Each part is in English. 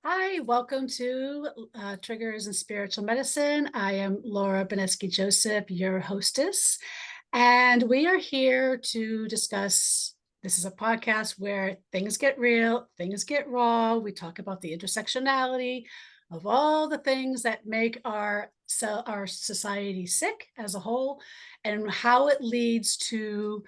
Hi, welcome to Triggers in Spiritual Medicine. I am Laura Bonetzky-Joseph, your hostess, and we are here to discuss. This is a podcast where things get real, things get raw. We talk about the intersectionality of all the things that make our society sick as a whole, and how it leads to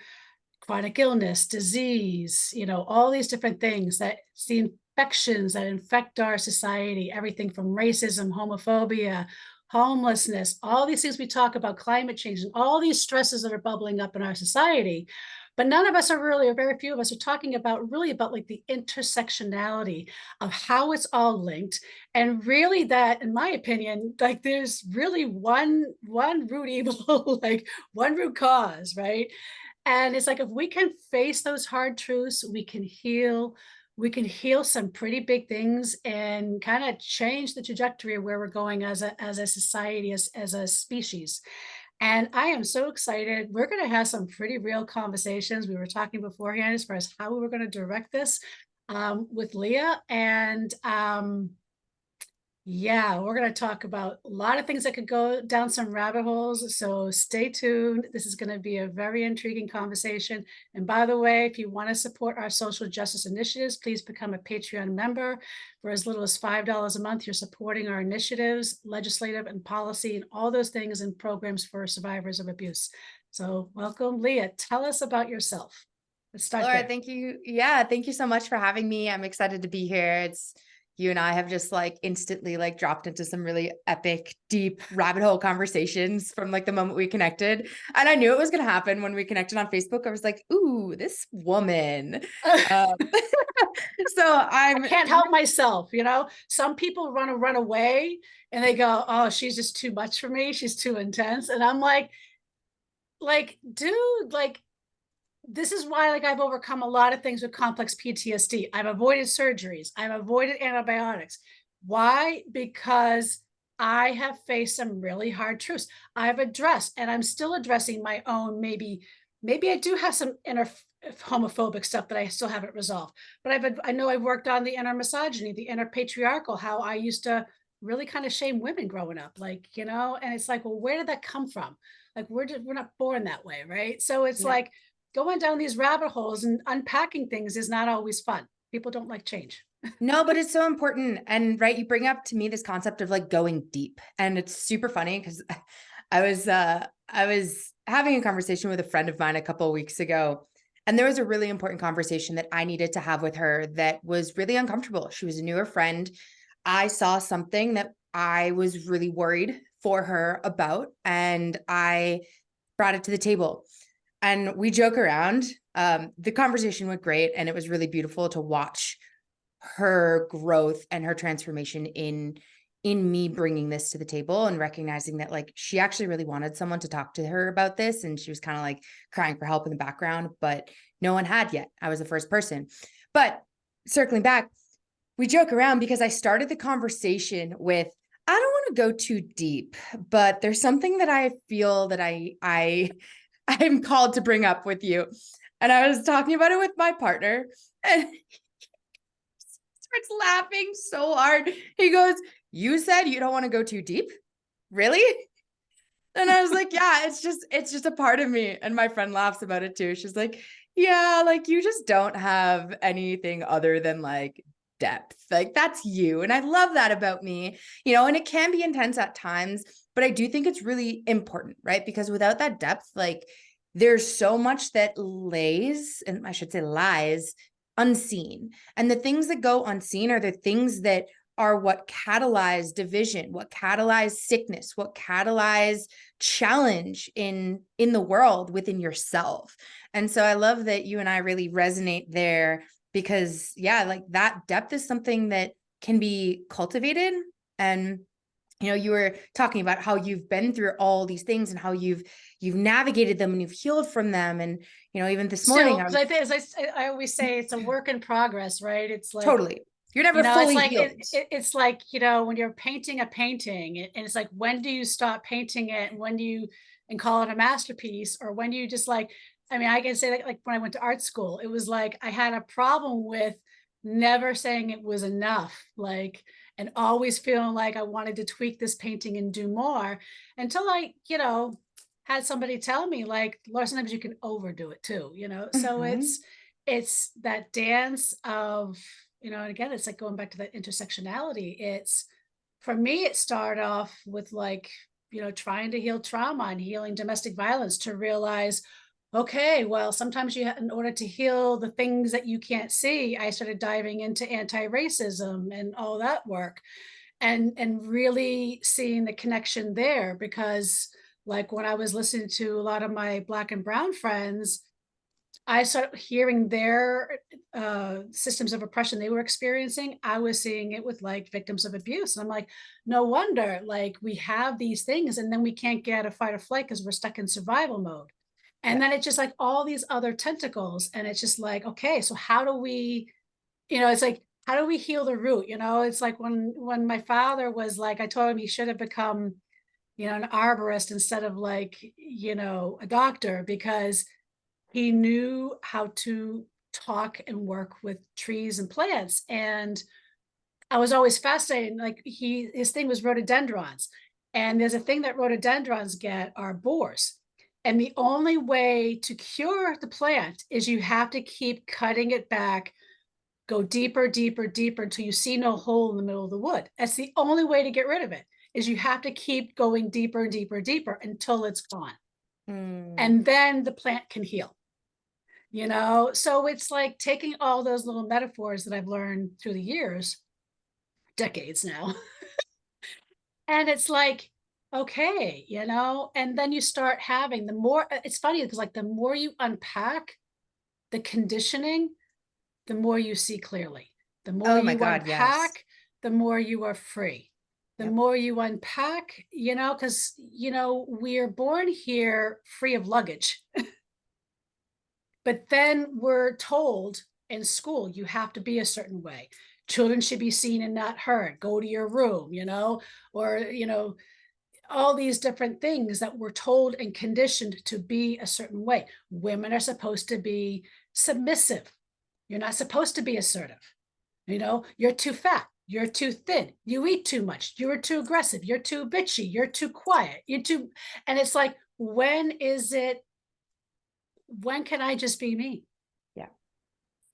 chronic illness, disease, all these different things that the infections that infect our society, everything from racism, homophobia, homelessness, all these things we talk about, climate change, and all these stresses that are bubbling up in our society. But none of us are really, or very few of us are talking about like the intersectionality of how it's all linked. And really that, in my opinion, like there's really one root evil, like one root cause, right? And it's like if we can face those hard truths, we can heal some pretty big things and kind of change the trajectory of where we're going as a society, as a species. And I am so excited. We're going to have some pretty real conversations. We were talking beforehand as far as how we were going to direct this with Leah. And yeah, we're going to talk about a lot of things that could go down some rabbit holes. So stay tuned. This is going to be a very intriguing conversation. And by the way, if you want to support our social justice initiatives, please become a Patreon member. For as little as $5 a month, you're supporting our initiatives, legislative and policy, and all those things and programs for survivors of abuse. So welcome, Leah. Tell us about yourself. Let's start Laura, there. thank you. Yeah, thank you so much for having me. I'm excited to be here. It's you and I have just instantly dropped into some really epic, deep rabbit hole conversations from the moment we connected. And I knew it was going to happen when we connected on Facebook. I was like, ooh, this woman. Um, so I I'm can't help myself, Some people run away and they go, "Oh, she's just too much for me. She's too intense." And I'm like, dude, like this is why I've overcome a lot of things with complex PTSD. I've avoided surgeries. I've avoided antibiotics. Why? Because I have faced some really hard truths. I've addressed, and I'm still addressing my own. Maybe I do have some inner homophobic stuff that I still haven't resolved. But I know I've worked on the inner misogyny, the inner patriarchal, how I used to really kind of shame women growing up, and it's like, well, where did that come from? Like we're not born that way, right? So it's no. like going down these rabbit holes and unpacking things is not always fun. People don't like change. No, but it's so important. And right, you bring up to me this concept of going deep. And it's super funny because I was having a conversation with a friend of mine a couple of weeks ago. And there was a really important conversation that I needed to have with her that was really uncomfortable. She was a newer friend. I saw something that I was really worried for her about, and I brought it to the table. And we joke around. The conversation went great, and it was really beautiful to watch her growth and her transformation in me bringing this to the table and recognizing that she actually really wanted someone to talk to her about this, and she was kind of crying for help in the background, but no one had yet. I was the first person. But circling back, we joke around because I started the conversation with, I don't want to go too deep, but there's something that I feel that I'm called to bring up with you. And I was talking about it with my partner, and starts laughing so hard. He goes, "You said you don't want to go too deep? Really?" And I was like, "Yeah, it's just a part of me." And my friend laughs about it too. She's like, "Yeah, you just don't have anything other than depth. That's you." And I love that about me, and it can be intense at times, but I do think it's really important, right? Because without that depth, there's so much that lays, and I should say lies, unseen. And the things that go unseen are the things that are what catalyze division, what catalyze sickness, what catalyze challenge in the world within yourself. And so I love that you and I really resonate there, because yeah, that depth is something that can be cultivated. And you were talking about how you've been through all these things and how you've navigated them and you've healed from them. And even this morning Still, I because was I always say it's a work in progress, right? It's like, totally, you're never it's fully like healed. it's like, when you're painting a painting, and it's like, when do you stop painting it, and when do you and call it a masterpiece, or when do you just I mean, I can say that, when I went to art school, it was like I had a problem with never saying it was enough, like, and always feeling like I wanted to tweak this painting and do more until I, had somebody tell me like, Laura, sometimes you can overdo it too, So Mhm. it's that dance of, and again, it's like going back to that intersectionality. It's for me, it started off with like, trying to heal trauma and healing domestic violence to realize, okay, well, sometimes in order to heal the things that you can't see, I started diving into anti-racism and all that work and really seeing the connection there because like when I was listening to a lot of my black and brown friends, I started hearing their systems of oppression they were experiencing. I was seeing it with like victims of abuse. And I'm like, no wonder, like we have these things and then we can't get out of fight or flight because we're stuck in survival mode. And Yeah. then it's just like all these other tentacles. And it's just like, okay, so how do we, it's like, how do we heal the root? It's like when my father was like, I told him he should have become, an arborist instead of like, a doctor because he knew how to talk and work with trees and plants. And I was always fascinated. Like his thing was rhododendrons. And there's a thing that rhododendrons get are borers. And the only way to cure the plant is you have to keep cutting it back, go deeper, deeper, deeper until you see no hole in the middle of the wood. That's the only way to get rid of it is you have to keep going deeper and deeper, deeper until it's gone. Mm. And then the plant can heal. So it's like taking all those little metaphors that I've learned through the years, decades now, and it's like, okay, and then you start having the more it's funny because like the more you unpack the conditioning, the more you see clearly. The more Oh my you God, yes. unpack, the more you are free. The Yep. more you unpack, because we're born here free of luggage. But then we're told in school, you have to be a certain way. Children should be seen and not heard. Go to your room, or, all these different things that we're told and conditioned to be a certain way. Women are supposed to be submissive. You're not supposed to be assertive. You're too fat. You're too thin. You eat too much. You're too aggressive. You're too bitchy. You're too quiet. And it's like, when can I just be me? Yeah.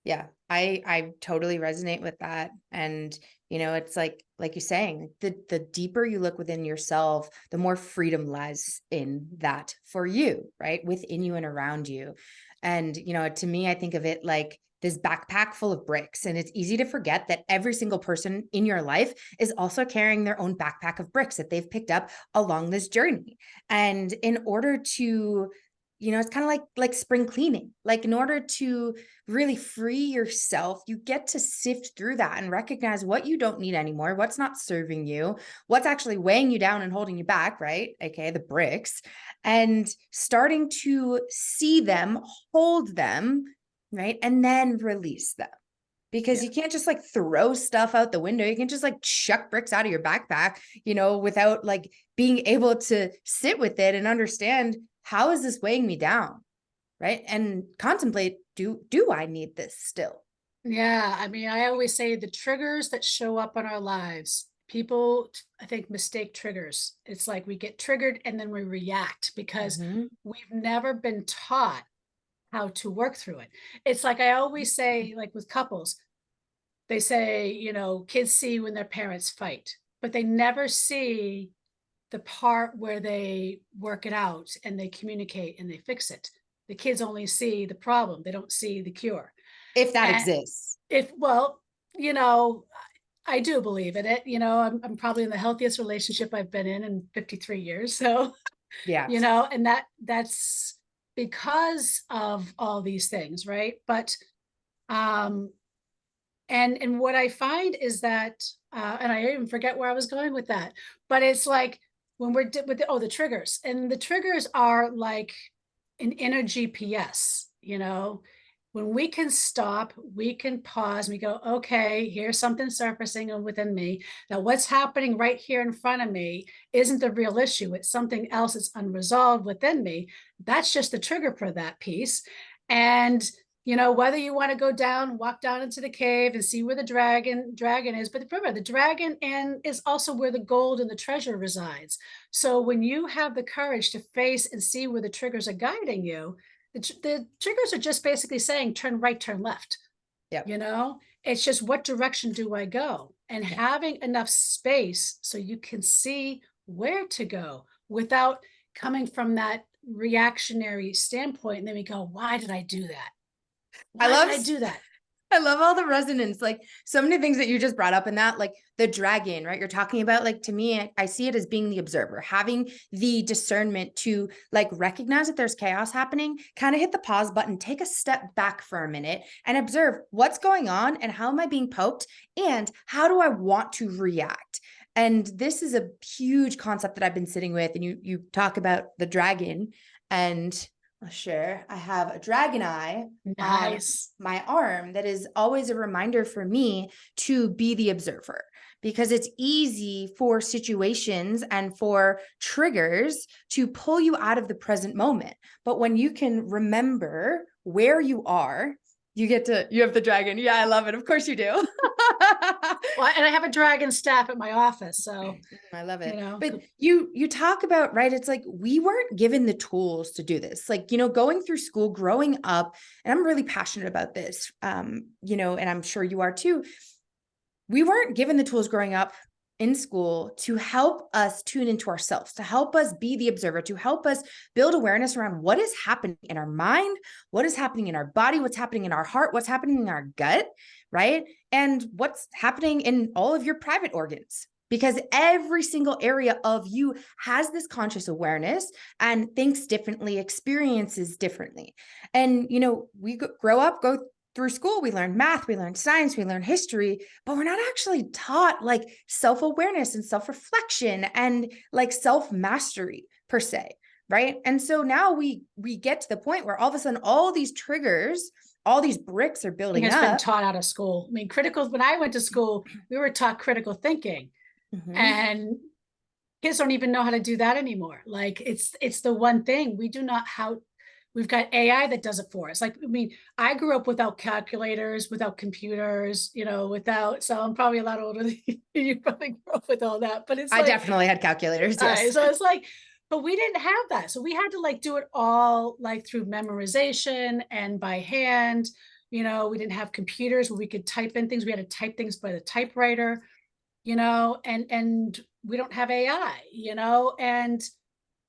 Yeah. I totally resonate with that. And it's like you're saying, the deeper you look within yourself, the more freedom lies in that for you, right? Within you and around you. And to me, I think of it like this backpack full of bricks. And it's easy to forget that every single person in your life is also carrying their own backpack of bricks that they've picked up along this journey. And in order to, it's kind of like spring cleaning. Like in order to really free yourself, you get to sift through that and recognize what you don't need anymore, what's not serving you, what's actually weighing you down and holding you back, right? Okay, the bricks, and starting to see them, hold them, right? And then release them. Because Yeah. you can't just like throw stuff out the window. You can just like chuck bricks out of your backpack, without like being able to sit with it and understand, how is this weighing me down? Right. And contemplate, do I need this still? Yeah, I mean, I always say the triggers that show up in our lives, people, I think, mistake triggers. It's like we get triggered and then we react because Hmm. we've never been taught how to work through it. It's like I always say, like with couples, they say, kids see when their parents fight, but they never see the part where they work it out and they communicate and they fix it. The kids only see the problem, they don't see the cure. If that And exists. if, well, you know, I do believe in it. I'm probably in the healthiest relationship I've been in 53 years. So, Yeah. and that's because of all these things, right? But um and what I find is that and I even forget where I was going with that, but it's like when we're with the triggers, and the triggers are like an inner GPS, when we can stop, we can pause, and we go, okay, here's something surfacing within me. Now, what's happening right here in front of me isn't the real issue. It's something else that's unresolved within me. That's just the trigger for that piece. And You know, whether you want to go down, walk down into the cave and see where the dragon is, but remember, the dragon and is also where the gold and the treasure resides. So when you have the courage to face and see where the triggers are guiding you, the triggers are just basically saying turn right, turn left. Yep. You know, it's just what direction do I go? And having enough space so you can see where to go without coming from that reactionary standpoint. And then we go, why did I do that? I Why love did I do that? I love all the resonance, like so many things that you just brought up in that, like the dragon, right? You're talking about, like, to me, I see it as being the observer, having the discernment to like recognize that there's chaos happening, kind of hit the pause button, take a step back for a minute and observe what's going on and how am I being poked and how do I want to react? And this is a huge concept that I've been sitting with. And you talk about the dragon, and I'll share. I have a dragon eye on Nice. my arm that is always a reminder for me to be the observer, because it's easy for situations and for triggers to pull you out of the present moment. But when you can remember where you are, you have the dragon. Yeah, I love it. Of course you do. Well, and I have a dragon staff at my office, so I love it. you know. But you talk about, right, it's like we weren't given the tools to do this. Like, going through school, growing up, and I'm really passionate about this, and I'm sure you are too. We weren't given the tools growing up in school to help us tune into ourselves, to help us be the observer, to help us build awareness around what is happening in our mind, what is happening in our body, what's happening in our heart, what's happening in our gut, right? And what's happening in all of your private organs. Because every single area of you has this conscious awareness and thinks differently, experiences differently. And, we grow up, go through school, we learn math, we learn science, we learn history, but we're not actually taught like self-awareness and self-reflection and like self-mastery per se, right? And so now we get to the point where all of a sudden all these triggers, all these bricks are building Has up. been taught out of school. I mean, when I went to school, we were taught critical thinking. And kids don't even know how to do that anymore. Like it's the one thing we do not we've got AI that does it for us. Like, I mean, I grew up without calculators, without computers, so I'm probably a lot older than you. You probably grew up with all that, but I definitely had calculators. Yes. So it's like, but we didn't have that. So we had to like do it all like through memorization and by hand. We didn't have computers where we could type in things. We had to type things by the typewriter, and we don't have AI, and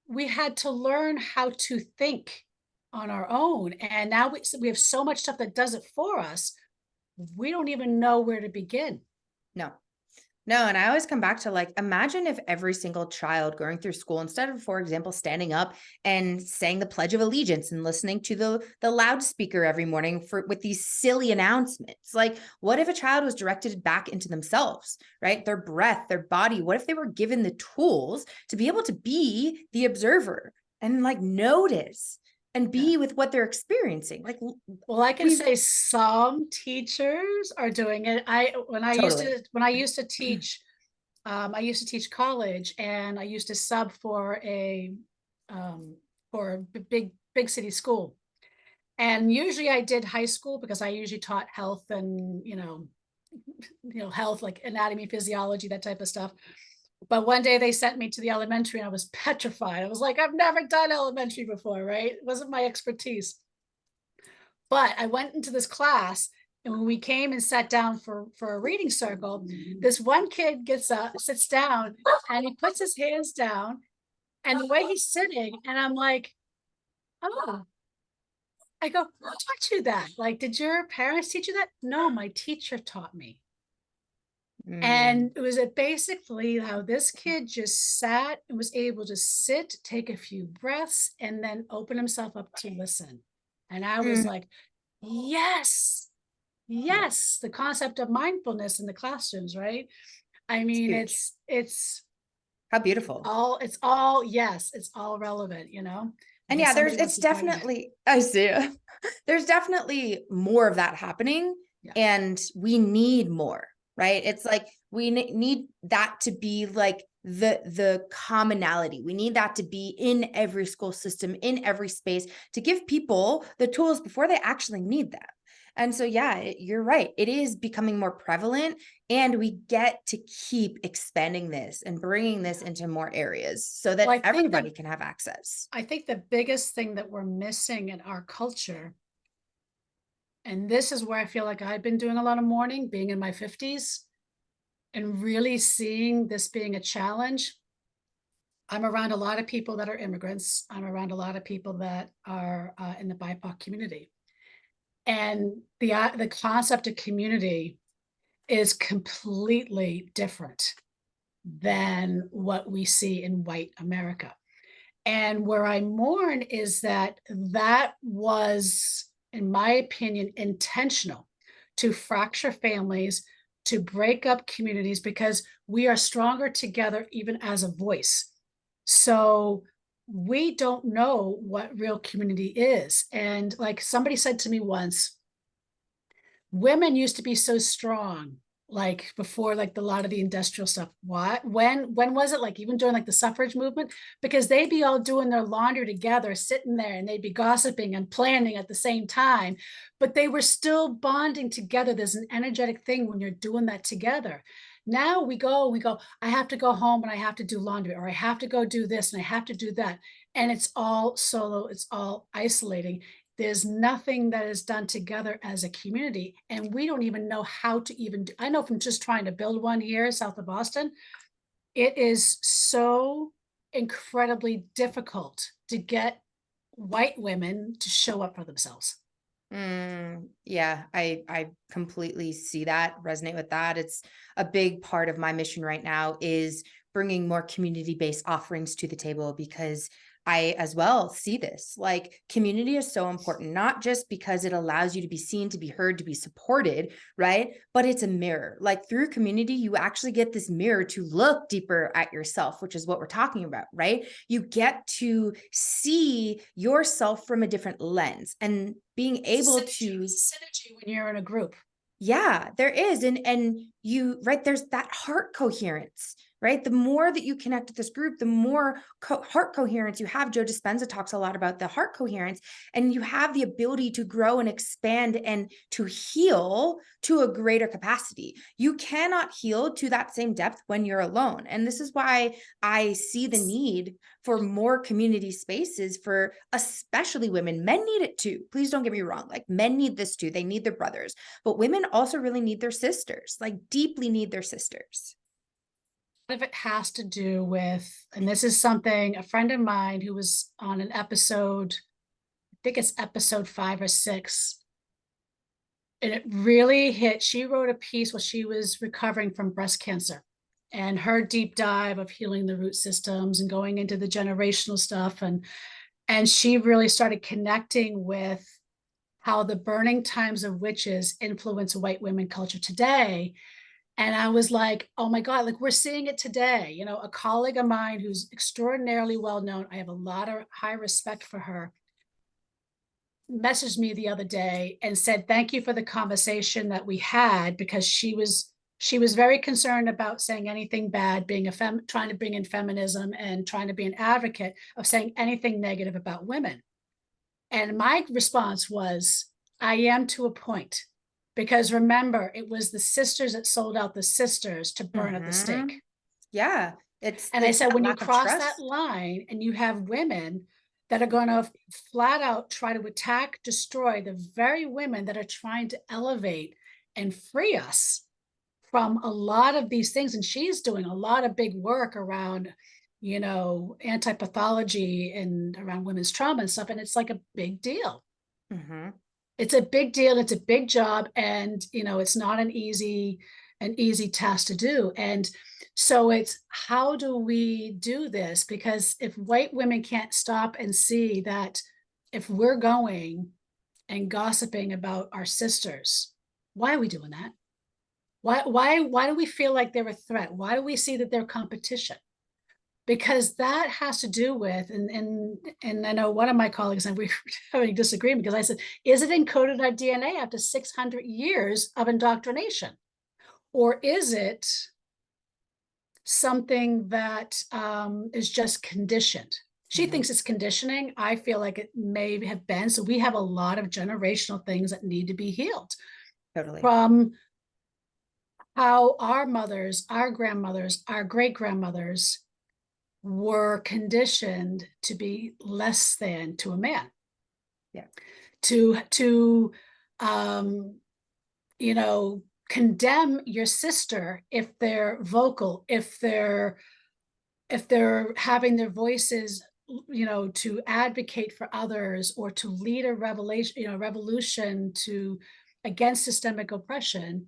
we had to learn how to think on our own. And now we have so much stuff that does it for us. We don't even know where to begin. No. And I always come back to like, imagine if every single child going through school, instead of, for example, standing up and saying the Pledge of Allegiance and listening to the loudspeaker every morning with these silly announcements, like what if a child was directed back into themselves, right? Their breath, their body. What if they were given the tools to be able to be the observer and like notice and be with what they're experiencing? Like, well, I can say some teachers are doing it. When I used to teach, I used to teach college, and I used to sub for a big city school. And usually I did high school because I usually taught health and health, like anatomy, physiology, that type of stuff. But one day they sent me to the elementary and I was petrified. I was like, I've never done elementary before, right? It wasn't my expertise. But I went into this class, and when we came and sat down for a reading circle, this one kid gets up, sits down, and he puts his hands down, and the way he's sitting, and I'm like, oh, I go, who taught you that? Like, did your parents teach you that? No, my teacher taught me. And it was basically how this kid just sat and was able to sit, take a few breaths, and then open himself up to listen. And I was like, yes, the concept of mindfulness in the classrooms, right? I mean, it's how beautiful. It's all relevant, And yeah, it's definitely, I see. There's definitely more of that happening, and we need more. right? It's like we need that to be like the commonality. We need that to be in every school system, in every space, to give people the tools before they actually need them. And so, yeah, you're right. It is becoming more prevalent, and we get to keep expanding this and bringing this into more areas so Well, that everybody can have access. I think the biggest thing that we're missing in our culture, and this is where I feel like I've been doing a lot of mourning, being in my 50s, and really seeing this being a challenge. I'm around a lot of people that are immigrants. I'm around a lot of people that are in the BIPOC community. And the concept of community is completely different than what we see in white America. And where I mourn is that that was, in my opinion, intentional to fracture families, to break up communities, because we are stronger together even as a voice. So we don't know what real community is. And like somebody said to me once, women used to be so strong, like before like a lot of the industrial stuff. What, when was it, like even during like the suffrage movement? Because they'd be all doing their laundry together, sitting there, and they'd be gossiping and planning at the same time, but they were still bonding together. There's an energetic thing when you're doing that together. Now we go, I have to go home and I have to do laundry, or I have to go do this and I have to do that, and it's all solo, it's all isolating. There's nothing that is done together as a community, and we don't even know how to even do. I know from just trying to build one here south of Boston, it is so incredibly difficult to get white women to show up for themselves. Yeah, I completely see that, resonate with that. It's a big part of my mission right now is bringing more community-based offerings to the table, because I as well see this. Like, community is so important, not just because it allows you to be seen, to be heard, to be supported, right? But it's a mirror. Like, through community, you actually get this mirror to look deeper at yourself, which is what we're talking about, right? You get to see yourself from a different lens, and being able to Synergy when you're in a group. yeah, there is. And you, right, there's that heart coherence, right? The more that you connect with this group, the more heart coherence you have. Joe Dispenza talks a lot about the heart coherence, and you have the ability to grow and expand and to heal to a greater capacity. You cannot heal to that same depth when you're alone. And this is why I see the need for more community spaces for especially women. Men need it too. Please don't get me wrong. Like, men need this too. They need their brothers, but women also really need their sisters, like deeply need their sisters. Of it has to do with, and this is something a friend of mine who was on an episode, I think it's episode 5 or 6, and it really hit. She wrote a piece while she was recovering from breast cancer, and her deep dive of healing the root systems and going into the generational stuff, and she really started connecting with how the burning times of witches influence white women culture today. And I was like, oh my God, like we're seeing it today. You know, a colleague of mine who's extraordinarily well known, I have a lot of high respect for her, messaged me the other day and said, thank you for the conversation that we had, because she was very concerned about saying anything bad, being trying to bring in feminism and trying to be an advocate of saying anything negative about women. And my response was, I am, to a point, because remember, it was the sisters that sold out the sisters to burn at the stake. Yeah, And I it's said, that when you lack of cross that trust. line and you have women that are going to flat out try to attack, destroy the very women that are trying to elevate and free us from a lot of these things. And she's doing a lot of big work around, you know, anti-pathology and around women's trauma and stuff. And it's like a big deal. Mm-hmm. It's a big deal. It's a big job. And, you know, it's not an easy task to do. And so it's, how do we do this? Because if white women can't stop and see that if we're going and gossiping about our sisters, why are we doing that? Why do we feel like they're a threat? Why do we see that they're competition? Because that has to do with, and I know one of my colleagues and we were having a disagreement, because I said, is it encoded in our DNA after 600 years of indoctrination? Or is it something that is just conditioned? She thinks it's conditioning. I feel like it may have been. So we have a lot of generational things that need to be healed Totally. from how our mothers, our grandmothers, our great grandmothers were conditioned to be less than to a man. Yeah. To you know, condemn your sister if they're vocal, if they're having their voices, you know, to advocate for others or to lead a revelation, you know, revolution to against systemic oppression,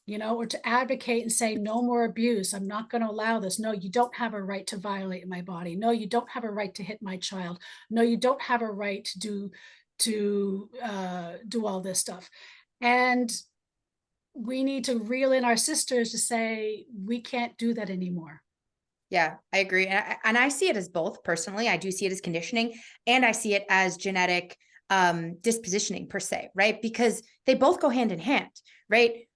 you know, or to advocate and say no more abuse. I'm not going to allow this. No, you don't have a right to violate my body. No, you don't have a right to hit my child. No, you don't have a right to do all this stuff. And we need to reel in our sisters to say we can't do that anymore. Yeah, I agree. And I see it as both personally. I do see it as conditioning, and I see it as genetic dispositioning per se, right? Because they both go hand in hand, right?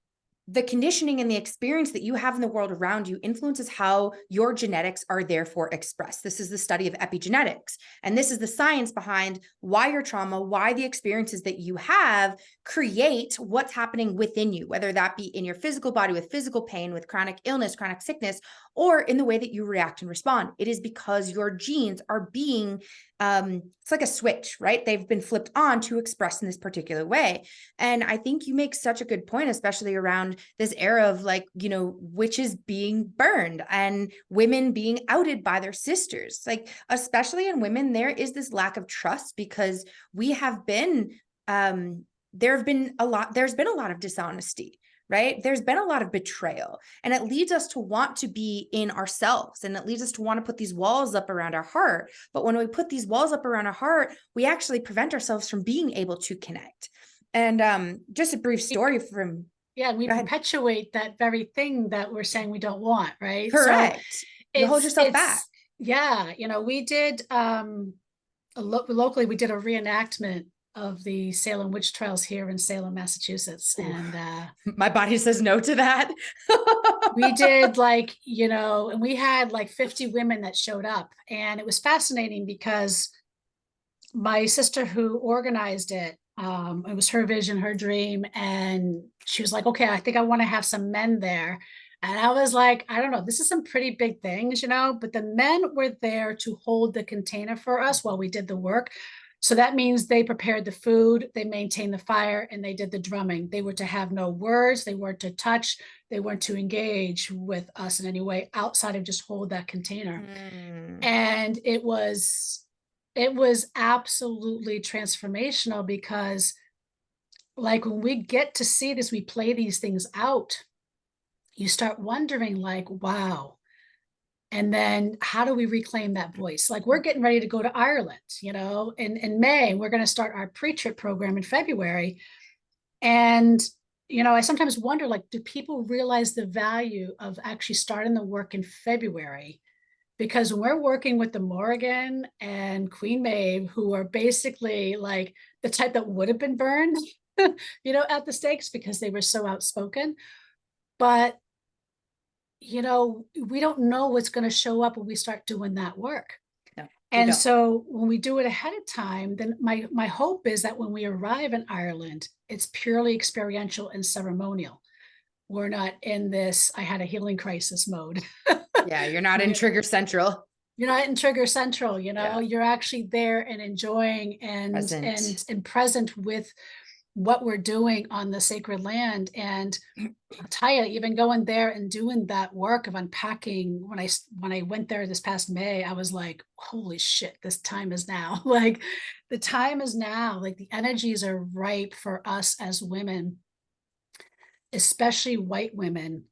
The conditioning and the experience that you have in the world around you influences how your genetics are therefore expressed. This is the study of epigenetics. And this is the science behind why your trauma, why the experiences that you have create what's happening within you, whether that be in your physical body with physical pain, with chronic illness, chronic sickness, or in the way that you react and respond. It is because your genes are being, it's like a switch, right? They've been flipped on to express in this particular way. And I think you make such a good point, especially around this era of like, you know, witches being burned and women being outed by their sisters. Like, especially in women, there is this lack of trust because we have been, there's been a lot of dishonesty, right? There's been a lot of betrayal, and it leads us to want to be in ourselves, and it leads us to want to put these walls up around our heart. But when we put these walls up around our heart, we actually prevent ourselves from being able to connect. And just a brief story from, yeah, we perpetuate that very thing that we're saying we don't want, right? Correct. So You hold yourself back. Yeah, you know, we did locally we did a reenactment of the Salem witch trials here in Salem, Massachusetts. Oof. And my body says no to that. We did, like, you know, and we had like 50 women that showed up, and it was fascinating because my sister who organized it, it was her vision, her dream, and she was like, okay, I think I want to have some men there. And I was like, I don't know, this is some pretty big things, you know, but the men were there to hold the container for us while we did the work. So that means they prepared the food, they maintained the fire, and they did the drumming. They were to have no words, they weren't to touch, they weren't to engage with us in any way outside of just hold that container. And it was absolutely transformational because, like, when we get to see this, we play these things out, you start wondering, like, wow. And then how do we reclaim that voice? Like, we're getting ready to go to Ireland, you know, in May. We're going to start our pre-trip program in February. And, you know, I sometimes wonder, like, do people realize the value of actually starting the work in February? Because when we're working with the Morrigan and Queen Maeve, who are basically like the type that would have been burned, you know, at the stakes because they were so outspoken. But, you know, we don't know what's going to show up when we start doing that work. No, and so when we do it ahead of time, then my hope is that when we arrive in Ireland, it's purely experiential and ceremonial. We're not in this, I had a healing crisis mode. Yeah, you're not in Trigger Central. You're not in Trigger Central, you know, yeah. You're actually there and enjoying and present with what we're doing on the sacred land. And I'll tell you, even going there and doing that work of unpacking, when I went there this past May, I was like, holy shit, this time is now. Like, the time is now. Like, the energies are ripe for us as women, especially white women,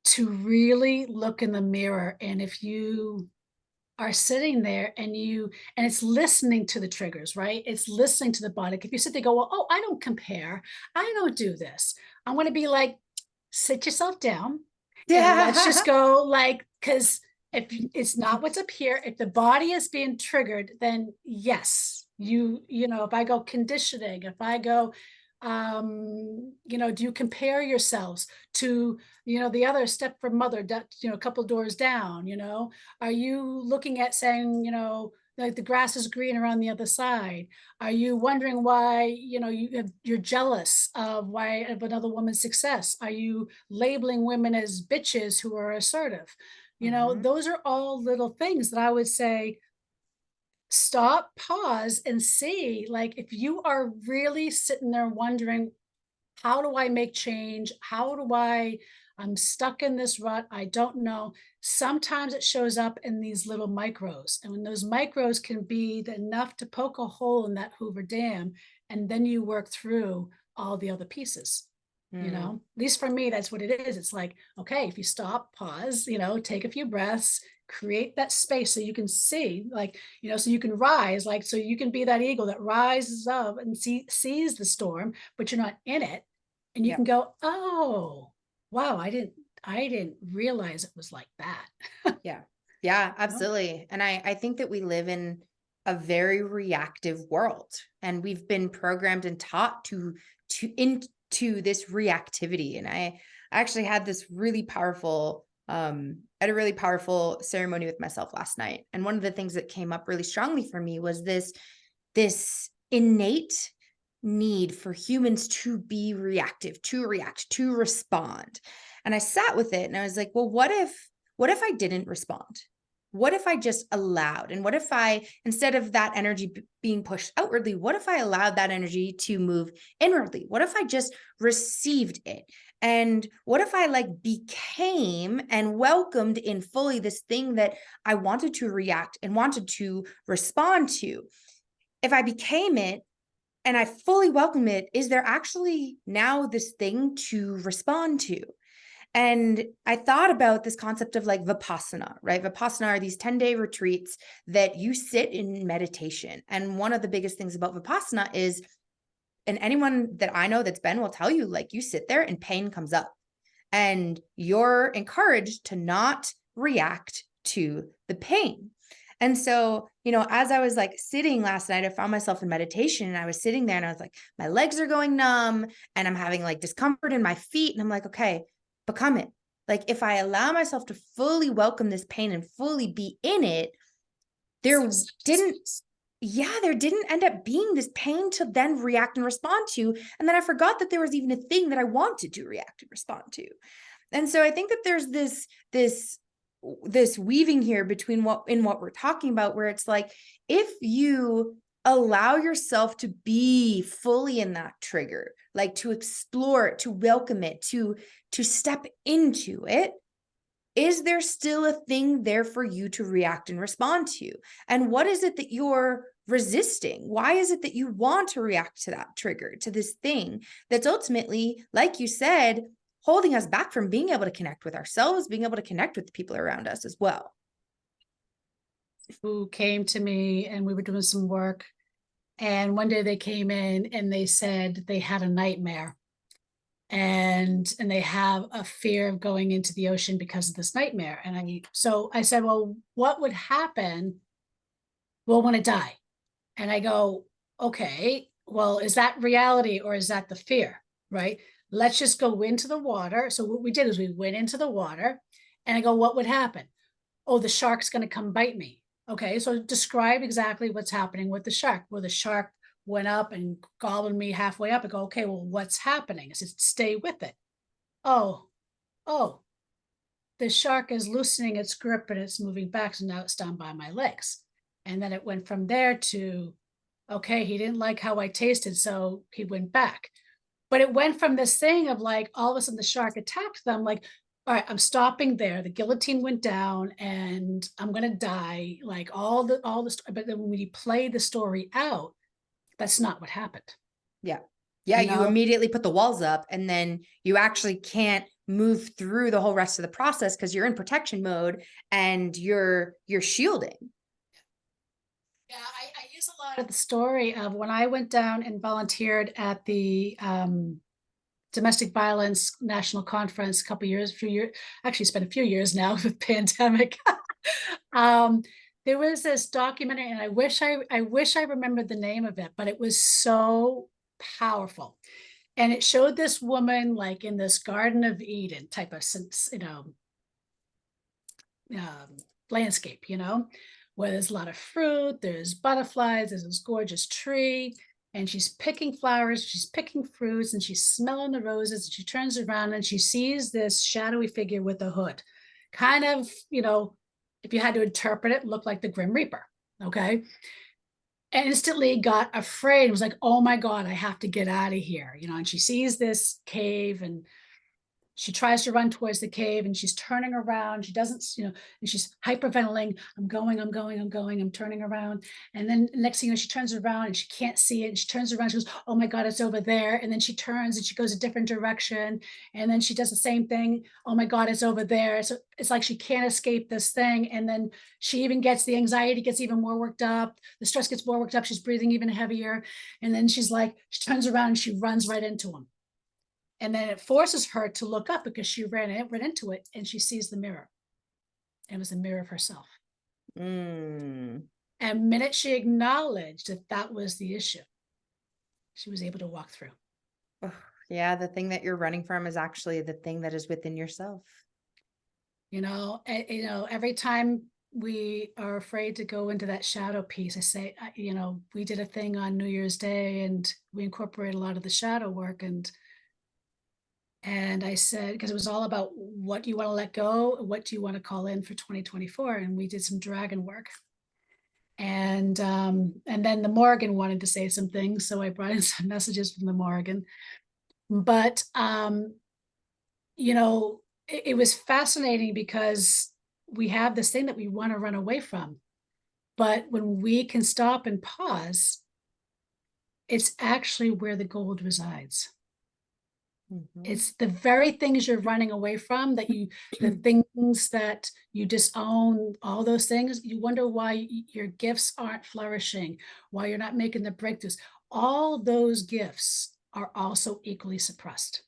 to really look in the mirror. And if you are sitting there and it's listening to the triggers, right? It's listening to the body. Like, if you sit there, go, well, oh, I don't compare, I don't do this, I want to be like, sit yourself down. Yeah. And let's just go, like, because if it's not what's up here, if the body is being triggered, then yes, you know, if I go conditioning, if I go Do you compare yourselves to, the other step from mother, a couple doors down, are you looking at saying, like the grass is greener on the other side? Are you wondering why, you're jealous of another woman's success? Are you labeling women as bitches who are assertive? Mhm. Those are all little things that I would say, stop, pause, and see, like, if you are really sitting there wondering, how do I make change? I'm stuck in this rut. I don't know. Sometimes it shows up in these little micros. And when those micros can be enough to poke a hole in that Hoover Dam, and then you work through all the other pieces. Mm. At least for me, that's what it is. It's like, okay, if you stop, pause, take a few breaths, create that space so you can see, like, so you can rise, like, so you can be that eagle that rises up and sees the storm, but you're not in it. And you Yeah. can go, oh, wow, I didn't realize it was like that. Yeah. Yeah, No. absolutely. And I think that we live in a very reactive world, and we've been programmed and taught into this reactivity. And I actually had this really powerful at a really powerful ceremony with myself last night. And one of the things that came up really strongly for me was this innate need for humans to be reactive, to react, to respond. And I sat with it and I was like, well, what if I didn't respond? What if I just allowed? And what if I, instead of that energy being pushed outwardly, what if I allowed that energy to move inwardly? What if I just received it? And what if I like became and welcomed in fully this thing that I wanted to react and wanted to respond to? If I became it and I fully welcome it, is there actually now this thing to respond to? And I thought about this concept of like Vipassana, right? Vipassana are these 10-day retreats that you sit in meditation. And one of the biggest things about Vipassana is, and anyone that I know that's been will tell you, like, you sit there and pain comes up and you're encouraged to not react to the pain. And so, as I was like sitting last night, I found myself in meditation and I was sitting there and I was like, my legs are going numb and I'm having like discomfort in my feet. And I'm like, okay, become it. Like, if I allow myself to fully welcome this pain and fully be in it, there didn't, there didn't end up being this pain to then react and respond to. And then I forgot that there was even a thing that I wanted to react and respond to. And so I think that there's this weaving here between what we're talking about, where it's like, if you allow yourself to be fully in that trigger, like to explore it, to welcome it, to step into it, is there still a thing there for you to react and respond to? And what is it that you're resisting? Why is it that you want to react to that trigger, to this thing that's ultimately, like you said, holding us back from being able to connect with ourselves, being able to connect with the people around us as well? Who came to me and we were doing some work. And one day they came in and they said they had a nightmare, and they have a fear of going into the ocean because of this nightmare. And I said, well, what would happen? We'll want to die. And I go, okay, well, is that reality or is that the fear? Right? Let's just go into the water. So what we did is we went into the water, and I go, what would happen? Oh, the shark's going to come bite me. Okay, so describe exactly what's happening with the shark. Well, the shark went up and gobbled me halfway up. I go, okay, well, what's happening? I said, stay with it. Oh, oh, the shark is loosening its grip and it's moving back. So now it's down by my legs. And then it went from there to, okay, he didn't like how I tasted, so he went back. But it went from this thing of like, all of a sudden the shark attacked them, like, all right, I'm stopping there. The guillotine went down and I'm gonna die. Like but then when you play the story out, that's not what happened. Yeah. Yeah, You you know, immediately put the walls up and then you actually can't move through the whole rest of the process because you're in protection mode and you're shielding. yeah, I use a lot of the story of when I went down and volunteered at the domestic violence national conference few years, actually spent a few years now with pandemic. um, there was this documentary, and I wish I remembered the name of it, but it was so powerful. And it showed this woman like in this Garden of Eden type of, landscape, where there's a lot of fruit, there's butterflies, there's this gorgeous tree, and she's picking flowers, she's picking fruits, and she's smelling the roses. And she turns around and she sees this shadowy figure with a hood, kind of, if you had to interpret it, looked like the Grim Reaper. Okay. And instantly got afraid. It was like, oh my God, I have to get out of here. And she sees this cave and she tries to run towards the cave and she's turning around. She doesn't, and she's hyperventilating. I'm going, I'm turning around. And then next thing you know, she turns around and she can't see it. And she turns around, she goes, oh my God, it's over there. And then she turns and she goes a different direction. And then she does the same thing. Oh my God, it's over there. So it's like she can't escape this thing. And then she even gets the anxiety, gets even more worked up. The stress gets more worked up. She's breathing even heavier. And then she turns around and she runs right into him. And then it forces her to look up because she ran into it and she sees the mirror. It was a mirror of herself. And the minute she acknowledged that that was the issue, she was able to walk through. Oh, yeah, the thing that you're running from is actually the thing that is within yourself. Every time we are afraid to go into that shadow piece, I say, we did a thing on New Year's Day and we incorporated a lot of the shadow work. And I said, because it was all about what do you want to let go? What do you want to call in for 2024? And we did some dragon work. And then the Morrigan wanted to say some things. So I brought in some messages from the Morrigan. But, it was fascinating because we have this thing that we want to run away from. But when we can stop and pause, it's actually where the gold resides. It's the very things you're running away from the things that you disown, all those things. You wonder why your gifts aren't flourishing, why you're not making the breakthroughs. All those gifts are also equally suppressed.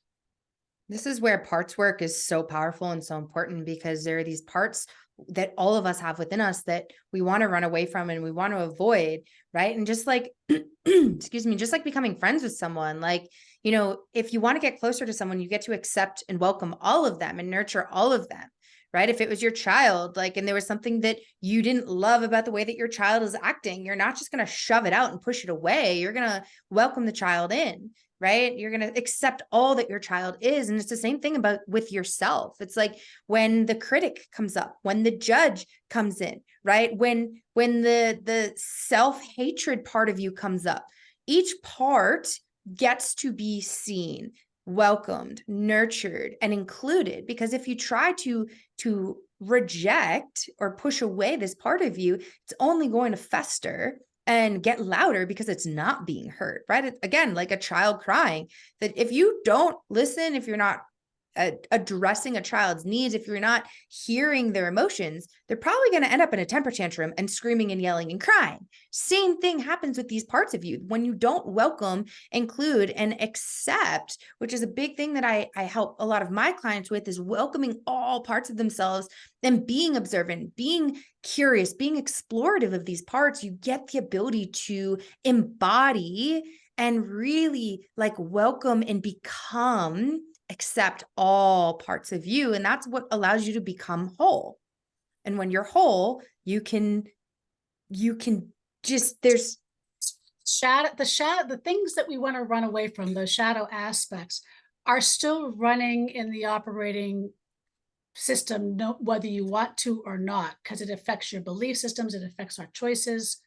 This is where parts work is so powerful and so important, because there are these parts that all of us have within us that we want to run away from and we want to avoid, right? And just like, excuse me, just like becoming friends with someone, if you want to get closer to someone, you get to accept and welcome all of them and nurture all of them, right? If it was your child, and there was something that you didn't love about the way that your child is acting, you're not just going to shove it out and push it away. You're going to welcome the child in, right? You're going to accept all that your child is. And it's the same thing with yourself. It's like when the critic comes up, when the judge comes in, right? When the self-hatred part of you comes up, each part gets to be seen, welcomed, nurtured, and included. Because if you try to reject or push away this part of you, it's only going to fester and get louder because it's not being heard, right? Again, like a child crying, that if you don't listen, if you're not addressing a child's needs, if you're not hearing their emotions, they're probably going to end up in a temper tantrum and screaming and yelling and crying. Same thing happens with these parts of you. When you don't welcome, include, and accept, which is a big thing that I help a lot of my clients with, is welcoming all parts of themselves and being observant, being curious, being explorative of these parts, you get the ability to embody and really welcome and accept all parts of you. And that's what allows you to become whole. And when you're whole, you can just, there's the things that we want to run away from, those shadow aspects, are still running in the operating system, whether you want to or not, because it affects your belief systems, it affects our choices.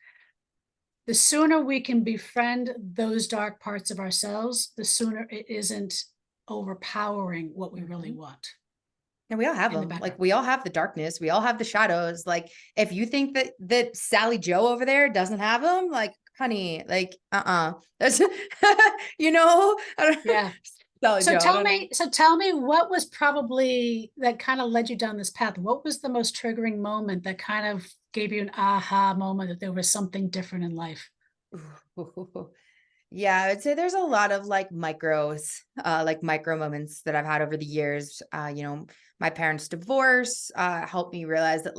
The sooner we can befriend those dark parts of ourselves, the sooner it isn't overpowering what we really want. And we all have them. We all have the darkness. We all have the shadows. If you think that Sally Joe over there doesn't have them, honey, that's, yeah. So tell me what was probably that kind of led you down this path? What was the most triggering moment that kind of gave you an aha moment that there was something different in life? Yeah, I would say there's a lot of micro moments that I've had over the years. My parents' divorce helped me realize that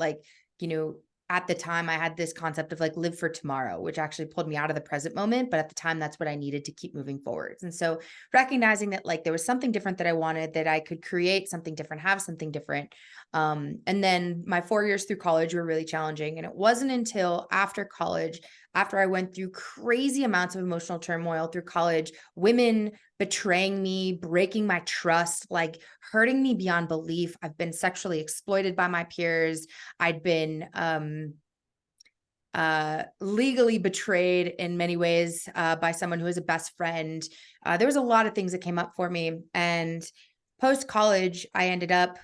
at the time I had this concept of like live for tomorrow, which actually pulled me out of the present moment. But at the time, that's what I needed to keep moving forwards. And so recognizing that like there was something different that I wanted, that I could create something different, have something different. And then my 4 years through college were really challenging. And it wasn't until after college, after I went through crazy amounts of emotional turmoil through college, women betraying me, breaking my trust, like hurting me beyond belief. I've been sexually exploited by my peers. I'd been legally betrayed in many ways by someone who was a best friend. There was a lot of things that came up for me. And post college, I ended up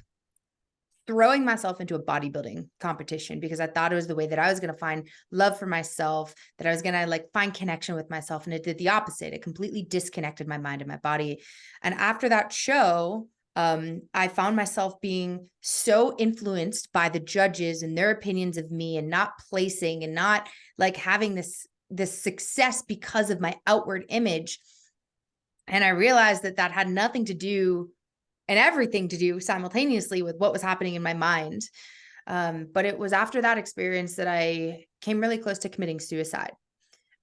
throwing myself into a bodybuilding competition because I thought it was the way that I was going to find love for myself, that I was going to like find connection with myself. And it did the opposite. It completely disconnected my mind and my body. And after that show, I found myself being so influenced by the judges and their opinions of me, and not placing and not like having this success because of my outward image. And I realized that that had nothing to do and everything to do simultaneously with what was happening in my mind. But it was after that experience that I came really close to committing suicide.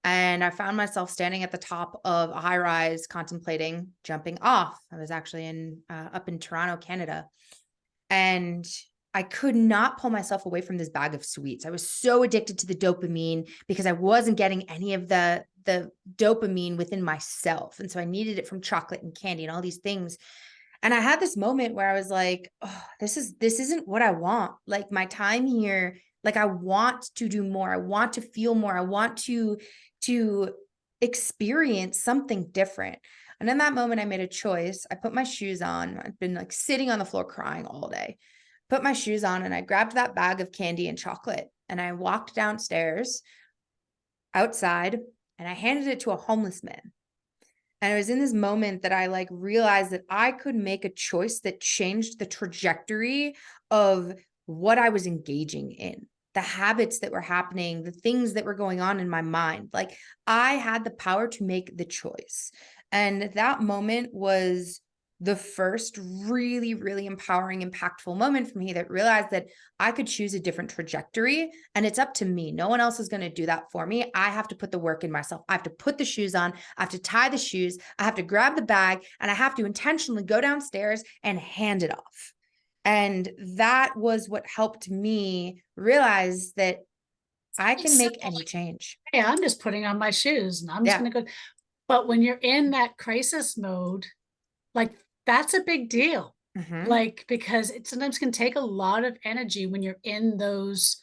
And I found myself standing at the top of a high rise, contemplating jumping off. I was actually up in Toronto, Canada. And I could not pull myself away from this bag of sweets. I was so addicted to the dopamine because I wasn't getting any of the dopamine within myself. And so I needed it from chocolate and candy and all these things. And I had this moment where I was like, oh, this isn't what I want. Like my time here, like I want to do more. I want to feel more. I want to experience something different. And in that moment, I made a choice. I put my shoes on. I've been like sitting on the floor crying all day. Put my shoes on and I grabbed that bag of candy and chocolate and I walked downstairs outside and I handed it to a homeless man. And it was in this moment that I like realized that I could make a choice that changed the trajectory of what I was engaging in, the habits that were happening, the things that were going on in my mind. Like I had the power to make the choice. And that moment was the first really, really empowering, impactful moment for me that realized that I could choose a different trajectory and it's up to me. No one else is going to do that for me. I have to put the work in myself. I have to put the shoes on. I have to tie the shoes. I have to grab the bag and I have to intentionally go downstairs and hand it off. And that was what helped me realize that I can make any change. Hey, I'm just putting on my shoes and I'm just going to go. But when you're in that crisis mode, like that's a big deal. Like, because it sometimes can take a lot of energy when you're in those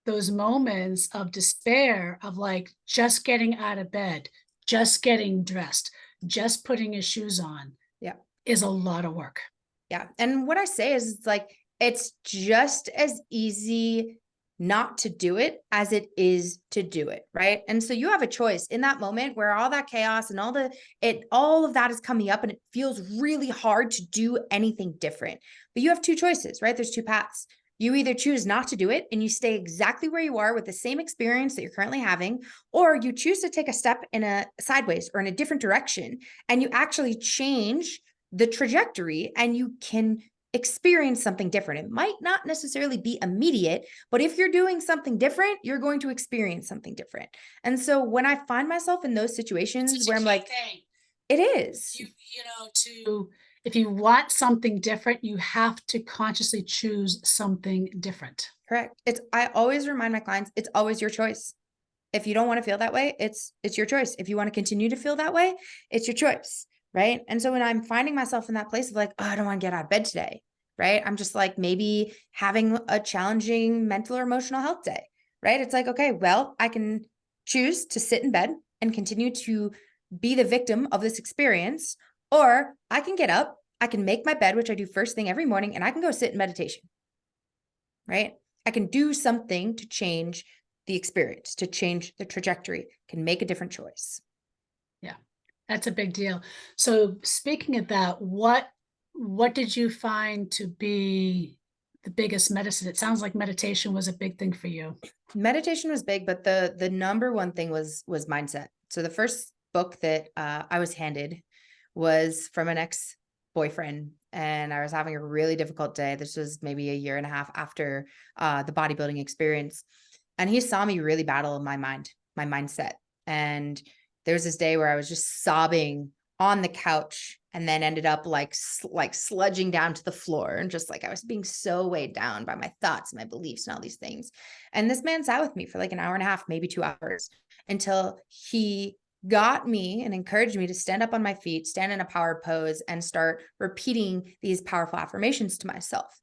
moments of despair, of like just getting out of bed, just getting dressed, just putting your shoes on. Yeah. Is a lot of work. Yeah. And what I say is it's like, it's just as easy not to do it as it is to do it. Right. And so you have a choice in that moment where all that chaos and all of that is coming up and it feels really hard to do anything different. But you have two choices, right? There's two paths. You either choose not to do it and you stay exactly where you are with the same experience that you're currently having, or you choose to take a step in a sideways or in a different direction and you actually change the trajectory and you can experience something different. It might not necessarily be immediate, but if you're doing something different, you're going to experience something different. And so when I find myself in those situations where I'm like, it is, if you want something different, you have to consciously choose something different. Correct. I always remind my clients, it's always your choice. If you don't want to feel that way, it's your choice. If you want to continue to feel that way, it's your choice. Right. And so when I'm finding myself in that place of like, oh, I don't want to get out of bed today. Right. I'm just like maybe having a challenging mental or emotional health day. Right. It's like, okay, well, I can choose to sit in bed and continue to be the victim of this experience, or I can get up, I can make my bed, which I do first thing every morning, and I can go sit in meditation. Right. I can do something to change the experience, to change the trajectory, can make a different choice. Yeah. That's a big deal. So speaking of that, what did you find to be the biggest medicine? It sounds like meditation was a big thing for you. Meditation was big, but the number one thing was mindset. So the first book that I was handed was from an ex-boyfriend, and I was having a really difficult day. This was maybe a year and a half after the bodybuilding experience. And he saw me really battle my mind, my mindset. And there was this day where I was just sobbing on the couch and then ended up like sludging down to the floor, and just like I was being so weighed down by my thoughts, my beliefs, and all these things. And this man sat with me for like an hour and a half, maybe 2 hours, until he got me and encouraged me to stand up on my feet, stand in a power pose, and start repeating these powerful affirmations to myself.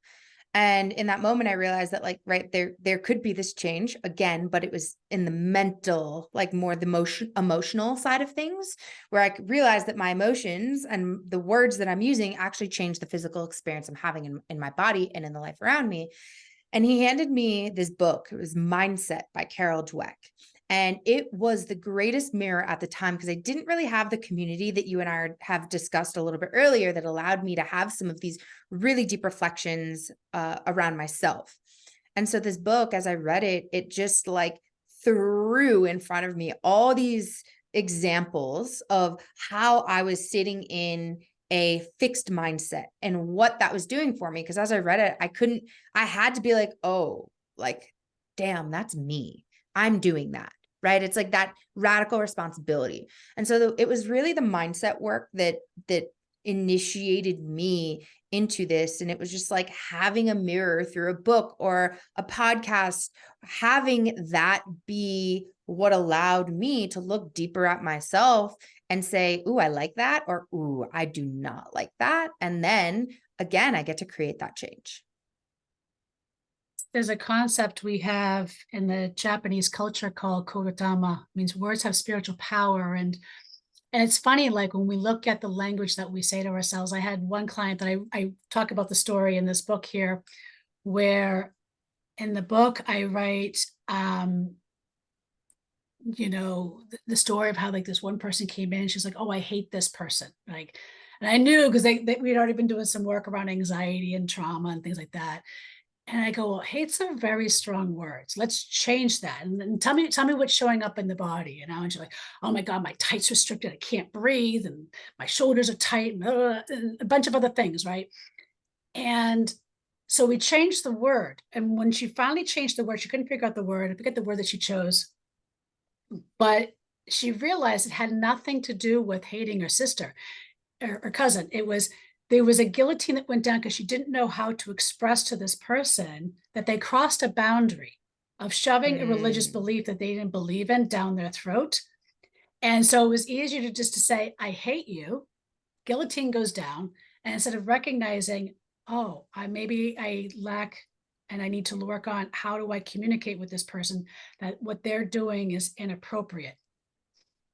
And in that moment, I realized that like, right there could be this change again, but it was in the mental, like more the emotional side of things, where I could realize that my emotions and the words that I'm using actually change the physical experience I'm having in my body and in the life around me. And he handed me this book. It was Mindset by Carol Dweck. And it was the greatest mirror at the time, because I didn't really have the community that you and I have discussed a little bit earlier that allowed me to have some of these really deep reflections around myself. And so this book, as I read it, it just like threw in front of me all these examples of how I was sitting in a fixed mindset and what that was doing for me. Because as I read it, I had to be like, oh, like, damn, that's me. I'm doing that, right? It's like that radical responsibility. And so it was really the mindset work that initiated me into this. And it was just like having a mirror through a book or a podcast, having that be what allowed me to look deeper at myself and say, ooh, I like that, or ooh, I do not like that. And then again, I get to create that change. There's a concept we have in the Japanese culture called kogatama, means words have spiritual power. And it's funny, like when we look at the language that we say to ourselves. I had one client that I talk about the story in this book here, where in the book I write, the story of how like this one person came in. She's like, oh, I hate this person. Like, and I knew because we'd already been doing some work around anxiety and trauma and things like that. And I go, well, hate's are very strong words. Let's change that. And tell me what's showing up in the body, And she's like, oh my God, my tights restricted. I can't breathe. And my shoulders are tight, and a bunch of other things, right? And so we changed the word. And when she finally changed the word, she couldn't figure out the word. I forget the word that she chose, but she realized it had nothing to do with hating her sister or cousin. There was a guillotine that went down because she didn't know how to express to this person that they crossed a boundary of shoving a religious belief that they didn't believe in down their throat. And so it was easier to just to say, I hate you. Guillotine goes down. And instead of recognizing, oh, I lack and I need to work on how do I communicate with this person that what they're doing is inappropriate,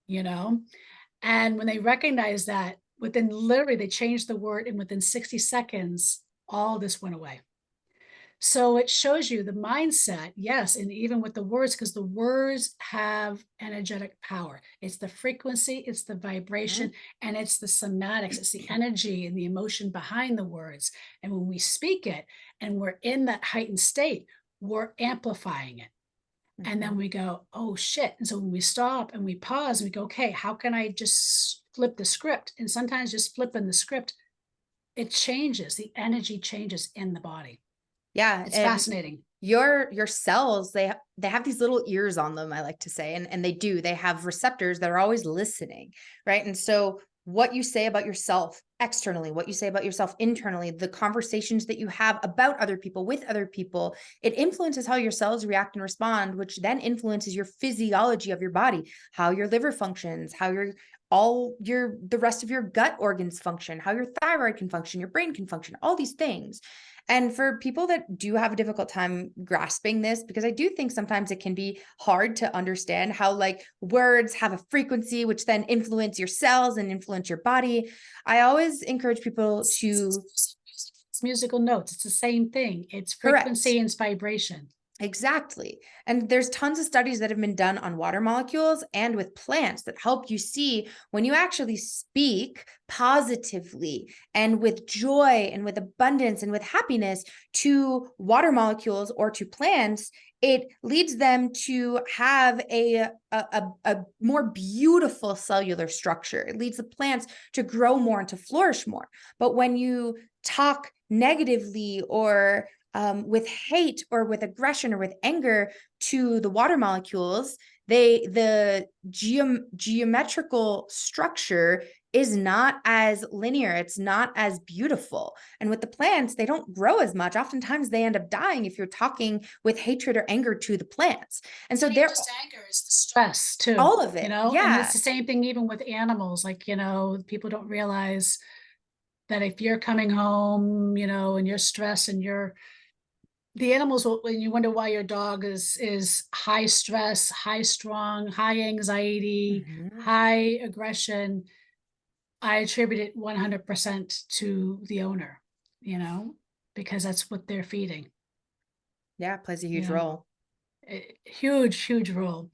And when they recognize that, within literally, they changed the word, and within 60 seconds, all this went away. So it shows you the mindset, yes, and even with the words, because the words have energetic power. It's the frequency, it's the vibration, and it's the somatics. It's the energy and the emotion behind the words. And when we speak it and we're in that heightened state, we're amplifying it. And then we go, oh shit. And so when we stop and we pause and we go, okay, how can I just flip the script? And sometimes just flipping the script, it changes, the energy changes in the body. Yeah. It's fascinating. Your cells, they have these little ears on them, I like to say, and they have receptors that are always listening, right? And so what you say about yourself externally, what you say about yourself internally, the conversations that you have about other people with other people, it influences how your cells react and respond, which then influences your physiology of your body, how your liver functions, how the rest of your gut organs function, how your thyroid can function, your brain can function, all these things. And for people that do have a difficult time grasping this, because I do think sometimes it can be hard to understand how like words have a frequency, which then influence your cells and influence your body. I always encourage people to It's musical notes. It's the same thing. It's frequency and it's vibration. Exactly. And there's tons of studies that have been done on water molecules and with plants that help you see when you actually speak positively and with joy and with abundance and with happiness to water molecules or to plants, it leads them to have a more beautiful cellular structure. It leads the plants to grow more and to flourish more. But when you talk negatively or with hate or with aggression or with anger to the water molecules, the geometrical structure is not as linear. It's not as beautiful. And with the plants, they don't grow as much. Oftentimes they end up dying if you're talking with hatred or anger to the plants. And so they're just anger is the stress too, all of it. and it's Yeah. the same thing even with animals. Like, people don't realize that if you're coming home, and you're stressed and the animals will, when you wonder why your dog is high stress, high strong, high anxiety, Mhm. high aggression, I attribute it 100% to the owner, because that's what they're feeding, Yeah, it plays a you huge know, role. huge role.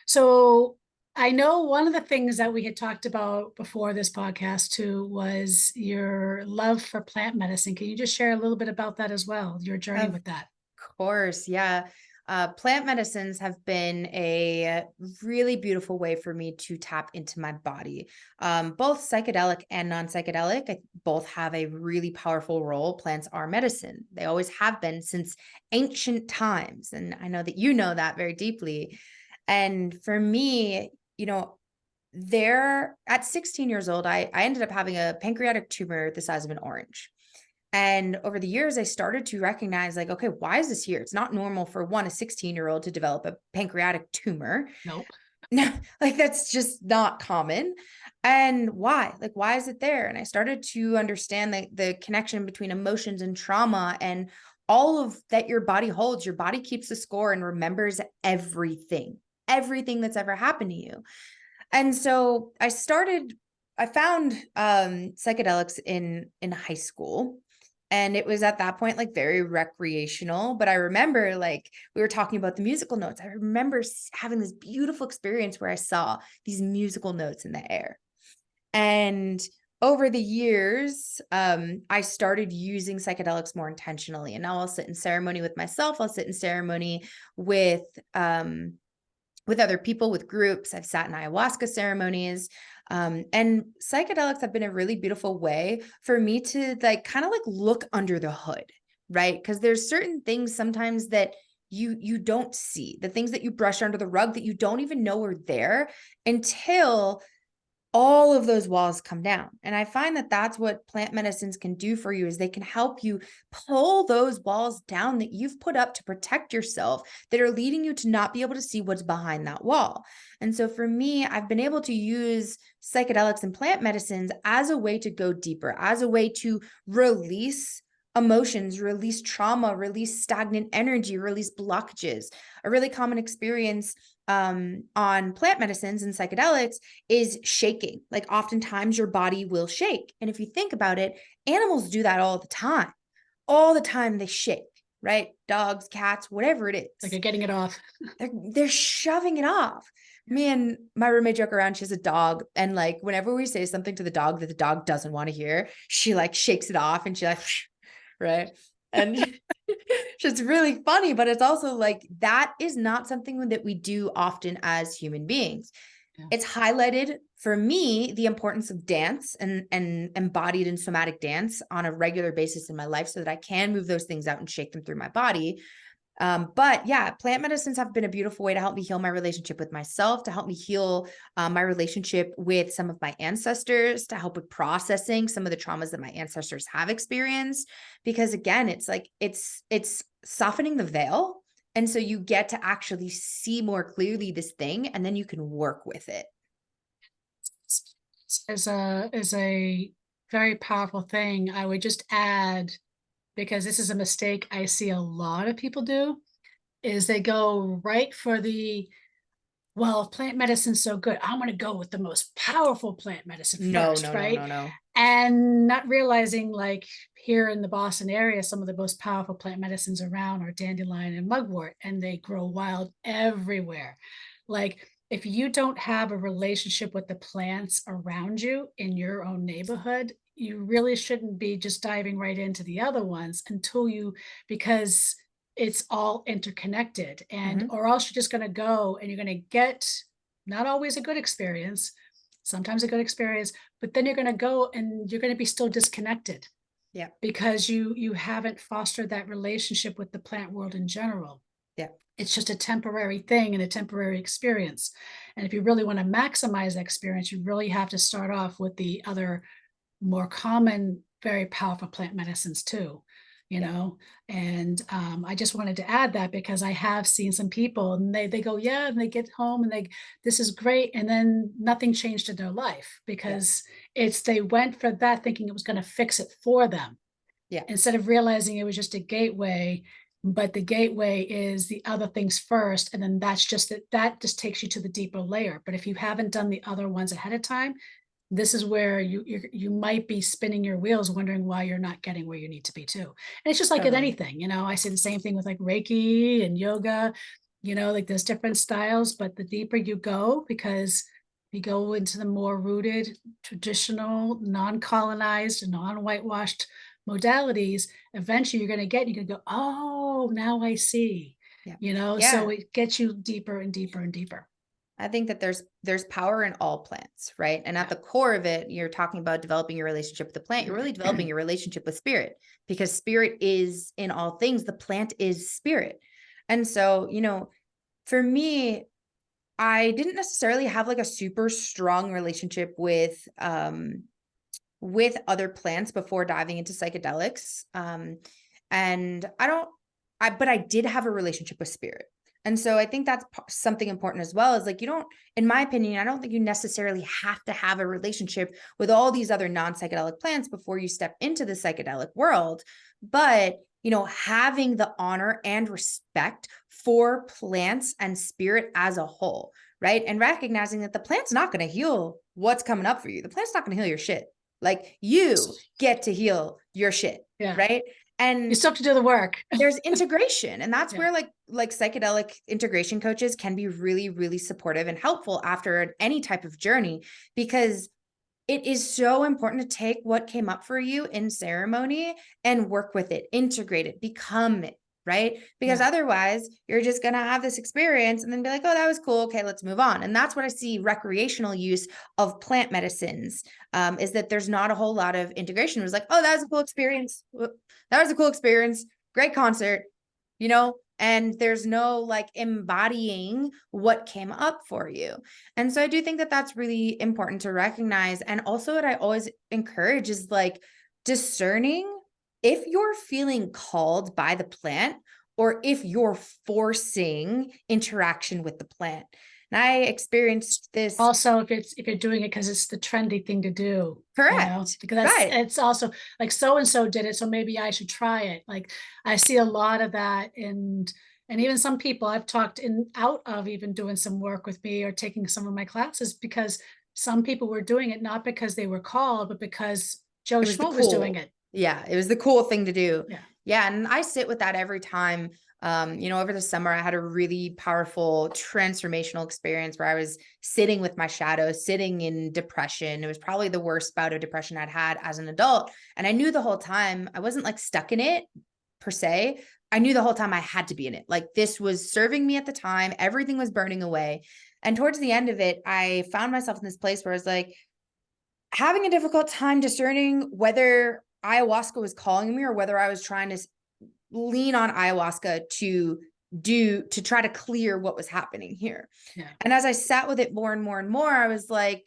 So I know one of the things that we had talked about before this podcast too was your love for plant medicine. Can you just share a little bit about that as well, your journey Of with that? course, yeah. Plant medicines have been a really beautiful way for me to tap into my body. Both psychedelic and non-psychedelic, both have a really powerful role. Plants are medicine. They always have been since ancient times. And I know that you know that very deeply. And for me, there at 16 years old, I ended up having a pancreatic tumor the size of an orange. And over the years, I started to recognize, like, okay, why is this here? It's not normal for a 16-year-old to develop a pancreatic tumor. Nope. No, like that's just not common. And why? Like, why is it there? And I started to understand the connection between emotions and trauma and all of that your body holds. Your body keeps the score and remembers everything that's ever happened to you. And so I found psychedelics in high school. And it was at that point like very recreational. But I remember, like, we were talking about the musical notes. I remember having this beautiful experience where I saw these musical notes in the air. And over the years, I started using psychedelics more intentionally. And now I'll sit in ceremony with myself. I'll sit in ceremony with other people, with groups. I've sat in ayahuasca ceremonies. And psychedelics have been a really beautiful way for me to like kind of like look under the hood, right? Because there's certain things sometimes that you don't see, the things that you brush under the rug that you don't even know are there until all of those walls come down. And I find that that's what plant medicines can do for you, is they can help you pull those walls down that you've put up to protect yourself, that are leading you to not be able to see what's behind that wall. And so for me, I've been able to use psychedelics and plant medicines as a way to go deeper, as a way to release emotions, release trauma, release stagnant energy, release blockages. A really common experience on plant medicines and psychedelics is shaking. Like oftentimes your body will shake. And if you think about it, animals do that all the time. All the time they shake, right? Dogs, cats, whatever it Like is. you're getting it off. They're shoving it off. Me and my roommate joke around. She has a dog. And like whenever we say something to the dog that the dog doesn't want to hear, she like shakes it off and she like, right? And it's really funny, but it's also like that is not something that we do often as human beings. Yeah. It's highlighted for me the importance of dance and embodied in somatic dance on a regular basis in my life so that I can move those things out and shake them through my body. But yeah, plant medicines have been a beautiful way to help me heal my relationship with myself, to help me heal my relationship with some of my ancestors, to help with processing some of the traumas that my ancestors have experienced. Because again, it's like, it's softening the veil. And so you get to actually see more clearly this thing, and then you can work with it. Is a very powerful thing. I would just add, because this is a mistake I see a lot of people do, is they go right for the well, plant medicine's so good, I'm going to go with the most powerful plant medicine No, first, no, no, right? no, no. And not realizing, like here in the Boston area, some of the most powerful plant medicines around are dandelion and mugwort, and they grow wild everywhere. Like, if you don't have a relationship with the plants around you in your own neighborhood, you really shouldn't be just diving right into the other ones until you, because it's all interconnected, and Mhm. or else you're just going to go and you're going to get not always a good experience, sometimes a good experience, but then you're going to go and you're going to be still disconnected Yeah. because you haven't fostered that relationship with the plant world in general. Yeah. It's just a temporary thing and a temporary experience. And if you really want to maximize that experience, you really have to start off with the other more common, very powerful plant medicines too, you Yeah. know. And I just wanted to add that because I have seen some people and they go, yeah, and they get home and they, this is great, and then nothing changed in their life Yeah. because it's they went for that thinking it was going to fix it for them Yeah. instead of realizing it was just a gateway. But the gateway is the other things first, and then that's just that just takes you to the deeper layer. But if you haven't done the other ones ahead of time, this is where you might be spinning your wheels wondering why you're not getting where you need to be too. And it's just like in Totally. anything, I say the same thing with like Reiki and yoga, like there's different styles, but the deeper you go, because you go into the more rooted, traditional, non-colonized, non-whitewashed modalities, eventually you're going to go, oh, now I see, Yeah. so Yeah. it gets you deeper and deeper and deeper. I think that there's power in all plants, right? And at Yeah. the core of it, you're talking about developing your relationship with the plant. You're really developing your relationship with spirit, because spirit is in all things. The plant is spirit. And so, for me, I didn't necessarily have like a super strong relationship with other plants before diving into psychedelics. And but I did have a relationship with spirit. And so I think that's something important as well, is like, you don't, in my opinion, I don't think you necessarily have to have a relationship with all these other non-psychedelic plants before you step into the psychedelic world. But, having the honor and respect for plants and spirit as a whole, right? And recognizing that the plant's not going to heal what's coming up for you. The plant's not going to heal your shit. Like, you get to heal your shit, Yeah. right? You And still have to do the work. there's integration, and that's Yeah. where like psychedelic integration coaches can be really, really supportive and helpful after any type of journey, because it is so important to take what came up for you in ceremony and work with it, integrate it, become it, right? Because Yeah. otherwise you're just going to have this experience and then be like, oh, that was cool. Okay, let's move on. And that's what I see recreational use of plant medicines, is that there's not a whole lot of integration. It was like, oh, that was a cool experience. That was a cool experience. Great concert, and there's no like embodying what came up for you. And so I do think that that's really important to recognize. And also, what I always encourage is like discerning if you're feeling called by the plant or if you're forcing interaction with the plant. And I experienced this. Also, if you're doing it because it's the trendy thing to do, Correct. because that's Right. it's also like so and so did it, so maybe I should try it. Like I see a lot of that, and even some people I've talked in out of even doing some work with me or taking some of my classes, because some people were doing it not because they were called, but because Joe It was the Schmo was doing cool. it. Yeah, it was the cool thing to do. Yeah. Yeah, and I sit with that every time. Over the summer, I had a really powerful transformational experience where I was sitting with my shadow, sitting in depression. It was probably the worst bout of depression I'd had as an adult. And I knew the whole time I wasn't like stuck in it per se. I knew the whole time I had to be in it. Like, this was serving me at the time. Everything was burning away. And towards the end of it, I found myself in this place where I was like, having a difficult time discerning whether ayahuasca was calling me or whether I was trying to lean on ayahuasca to try to clear what was happening here. Yeah. And as I sat with it more and more and more, I was like,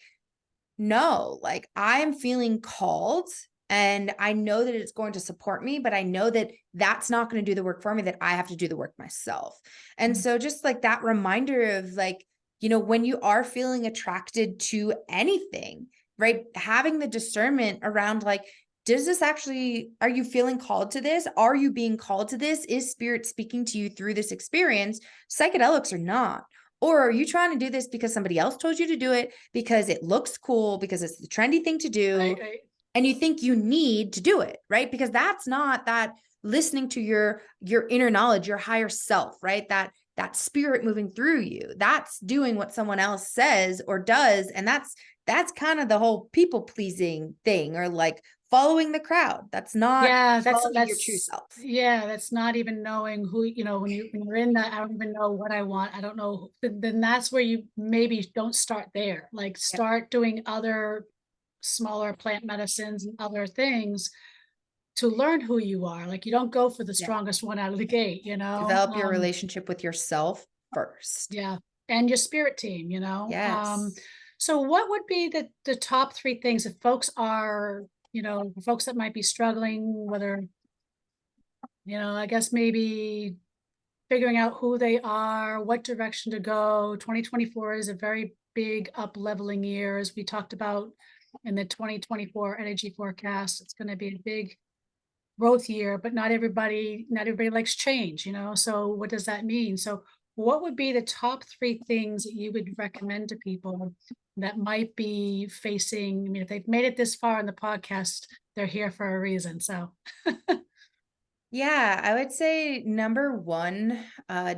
no, like, I'm feeling called and I know that it's going to support me, but I know that that's not going to do the work for me, that I have to do the work myself. And Mhm. so just like that reminder of like, when you are feeling attracted to anything, right? Having the discernment around like, are you feeling called to this? Are you being called to this? Is spirit speaking to you through this experience? Psychedelics or not. Or are you trying to do this because somebody else told you to do it, because it looks cool, because it's the trendy thing to do, Right. and you think you need to do it, right? Because that's not that listening to your inner knowledge, your higher self, right? That spirit moving through you. That's doing what someone else says or does. And that's kind of the whole people pleasing thing, or like following the crowd. That's not Yeah, following your true self. yeah, that's not even knowing who, when you're in that, I don't even know what I want. I don't know. Then that's where you maybe don't start there. Like Yep. start doing other smaller plant medicines and other things to learn who you are. Like you don't go for the Yeah. strongest one out of the gate, Develop your relationship with yourself first. Yeah. And your spirit team, Yes. so what would be the top three things if folks are, folks that might be struggling, whether, I guess maybe figuring out who they are, what direction to go. 2024 is a very big up leveling year, as we talked about in the 2024 energy forecast. It's going to be a big growth year, but not everybody likes change, so what does that mean? So what would be the top three things that you would recommend to people that might be facing, I mean, if they've made it this far in the podcast, they're here for a reason. So Yeah, I would say number one,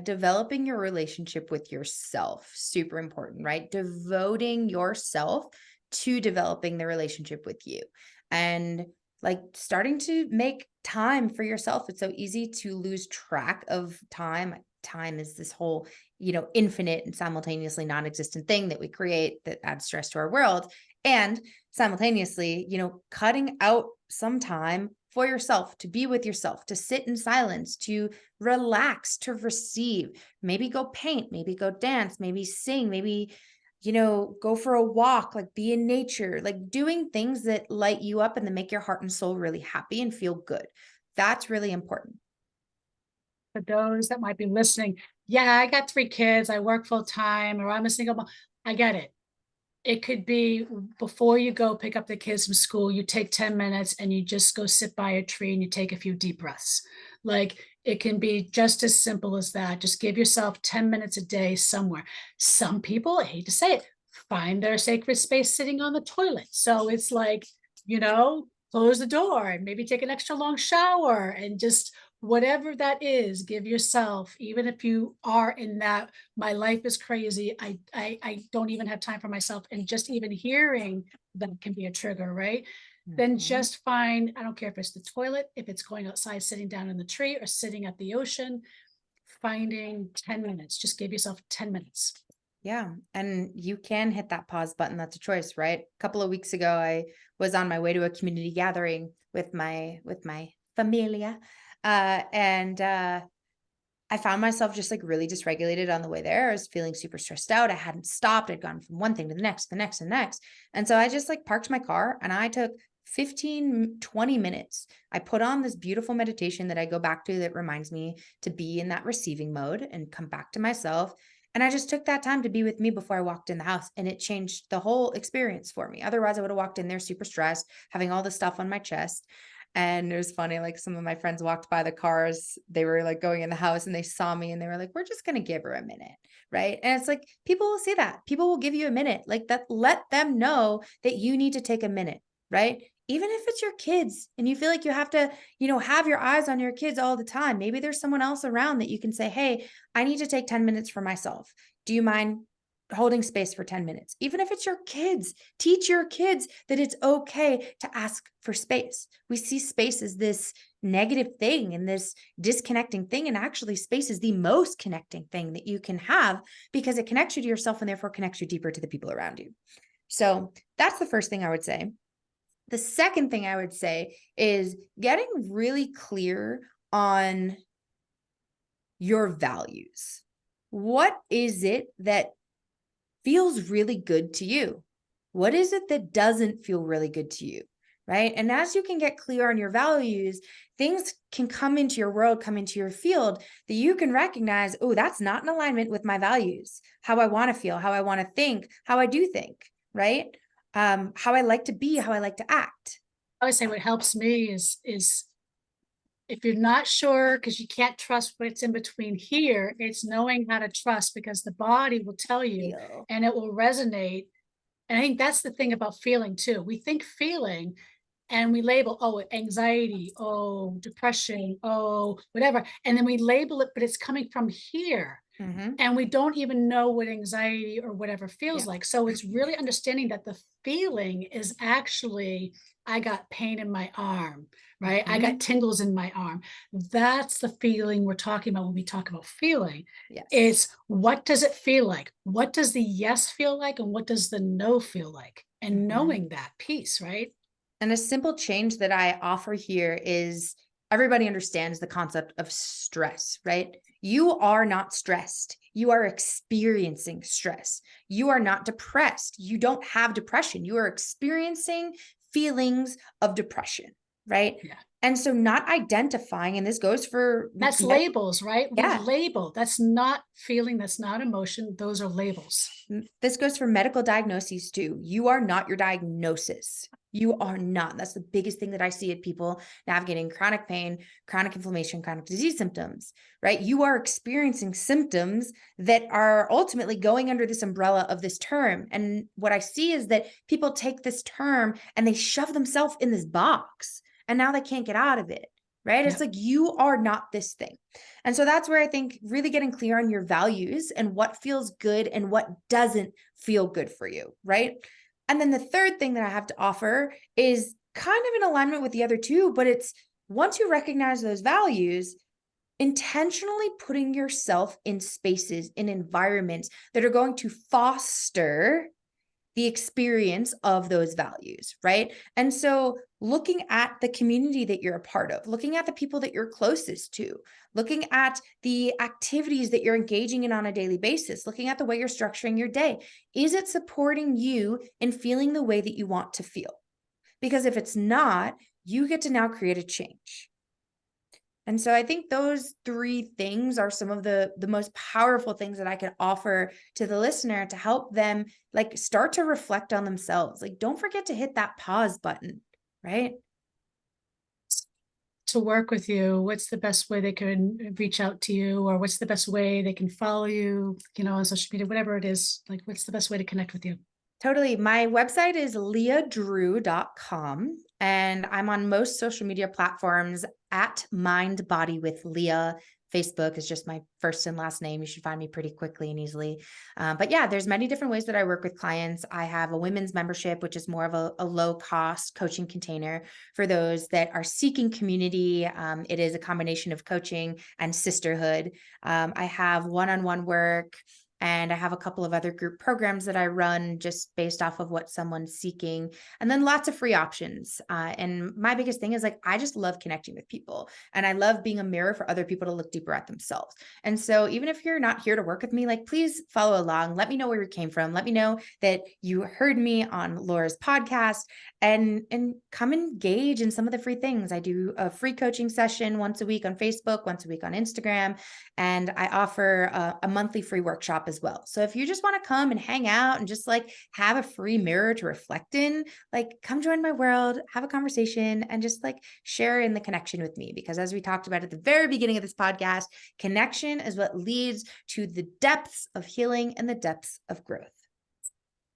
developing your relationship with yourself, super important, right? Devoting yourself to developing the relationship with you, and like starting to make time for yourself. It's so easy to lose track of time. Time is this whole, infinite and simultaneously non-existent thing that we create that adds stress to our world. And simultaneously, cutting out some time for yourself, to be with yourself, to sit in silence, to relax, to receive, maybe go paint, maybe go dance, maybe sing, maybe, go for a walk, like be in nature, like doing things that light you up and that make your heart and soul really happy and feel good. That's really important. for those that might be listening, yeah, I got 3 kids, I work full time, or I'm a single mom. I get it. It could be before you go pick up the kids from school, you take 10 minutes and you just go sit by a tree and you take a few deep breaths. Like it can be just as simple as that. Just give yourself 10 minutes a day somewhere. Some people, I hate to say it, find their sacred space sitting on the toilet. So it's like, close the door and maybe take an extra long shower and just whatever that is, give yourself, even if you are in that, my life is crazy, I don't even have time for myself, and just even hearing that can be a trigger, right? Then Mhm. just find, I don't care if it's the toilet, if it's going outside, sitting down in the tree, or sitting at the ocean, finding 10 minutes, just give yourself 10 minutes. Yeah. And you can hit that pause button. That's a choice, right? A couple of weeks ago, I was on my way to a community gathering with my familia. And I found myself just like really dysregulated on the way there. I was feeling super stressed out. I hadn't stopped. I'd gone from one thing to the next, the next, and next. And so I just like parked my car and I took 15, 20 minutes. I put on this beautiful meditation that I go back to that reminds me to be in that receiving mode and come back to myself. And I just took that time to be with me before I walked in the house. And it changed the whole experience for me. Otherwise, I would have walked in there super stressed, having all this stuff on my chest. And it was funny, like some of my friends walked by the cars, they were like going in the house and they saw me and they were like, we're just going to give her a minute. Right. And it's like, people will see that. People will give you a minute like that. Let them know that you need to take a minute. Right. Even if it's your kids and you feel like you have to, have your eyes on your kids all the time. Maybe there's someone else around that you can say, hey, I need to take 10 minutes for myself. Do you mind holding space for 10 minutes? Even if it's your kids, teach your kids that it's okay to ask for space. We see space as this negative thing and this disconnecting thing. And actually, space is the most connecting thing that you can have because it connects you to yourself and therefore connects you deeper to the people around you. So that's the first thing I would say. The second thing I would say is getting really clear on your values. What is it that feels really good to you? What is it that doesn't feel really good to you? Right. And as you can get clear on your values, things can come into your world, come into your field that you can recognize, oh, that's not in alignment with my values, how I want to feel, how I want to think, how I do think, right? How I like to be, how I like to act. I would say what helps me is if you're not sure, because you can't trust what's in between here, it's knowing how to trust, because the body will tell you Feel. and it will resonate. And I think that's the thing about feeling too. We think feeling and we label, oh, anxiety, oh, depression, oh, whatever. And then we label it, but it's coming from here. Mhm. And we don't even know what anxiety or whatever feels Yeah. like. So it's really understanding that the feeling is actually, I got pain in my arm, right? I got Mhm. tingles in my arm. That's the feeling we're talking about when we talk about feeling. Yes. It's, what does it feel like? What does the yes feel like? And what does the no feel like? And Mhm. knowing that piece, right? And a simple change that I offer here is everybody understands the concept of stress, right? You are not stressed. You are experiencing stress. You are not depressed. You don't have depression. You are experiencing feelings of depression, right? Yeah. And so, not identifying, and this goes for That's labels, right? We yeah, label. That's not feeling. That's not emotion. Those are labels. This goes for medical diagnoses too. You are not your diagnosis. You are not. That's the biggest thing that I see at people navigating chronic pain, chronic inflammation, chronic disease symptoms, right? You are experiencing symptoms that are ultimately going under this umbrella of this term. And what I see is that people take this term and they shove themselves in this box and now they can't get out of it, right? It's Yeah. like you are not this thing. And so that's where I think really getting clear on your values and what feels good and what doesn't feel good for you, right? And then the third thing that I have to offer is kind of in alignment with the other two, but it's once you recognize those values, intentionally putting yourself in spaces, in environments that are going to foster the experience of those values, right? And so looking at the community that you're a part of, looking at the people that you're closest to, looking at the activities that you're engaging in on a daily basis, looking at the way you're structuring your day, is it supporting you in feeling the way that you want to feel? Because if it's not, you get to now create a change. And so I think those three things are some of the most powerful things that I could offer to the listener to help them like start to reflect on themselves. Like don't forget to hit that pause button, right? To work with you, what's the best way they can reach out to you, or what's the best way they can follow you, on social media, whatever it is, like what's the best way to connect with you? Totally. My website is leahdrew.com and I'm on most social media platforms at Mind Body with Leah. Facebook is just my first and last name. You should find me pretty quickly and easily. But yeah, there's many different ways that I work with clients. I have a women's membership, which is more of a low cost coaching container for those that are seeking community. It is a combination of coaching and sisterhood. I have one-on-one work. And I have a couple of other group programs that I run just based off of what someone's seeking. And then lots of free options. And my biggest thing is like, I just love connecting with people. And I love being a mirror for other people to look deeper at themselves. And so even if you're not here to work with me, like please follow along. Let me know where you came from. Let me know that you heard me on Laura's podcast and come engage in some of the free things. I do a free coaching session once a week on Facebook, once a week on Instagram. And I offer a monthly free workshop as well. So if you just want to come and hang out and just like have a free mirror to reflect in, like come join my world, have a conversation and just like share in the connection with me. Because as we talked about at the very beginning of this podcast, connection is what leads to the depths of healing and the depths of growth.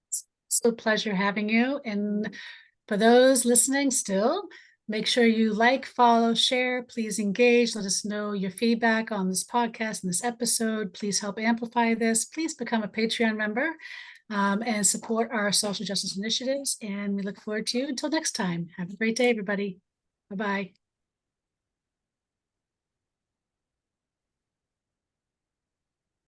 It's a pleasure having you. And for those listening still, make sure you like, follow, share, please engage. Let us know your feedback on this podcast and this episode. Please help amplify this. Please become a Patreon member and support our social justice initiatives. And we look forward to you until next time. Have a great day, everybody. Bye-bye.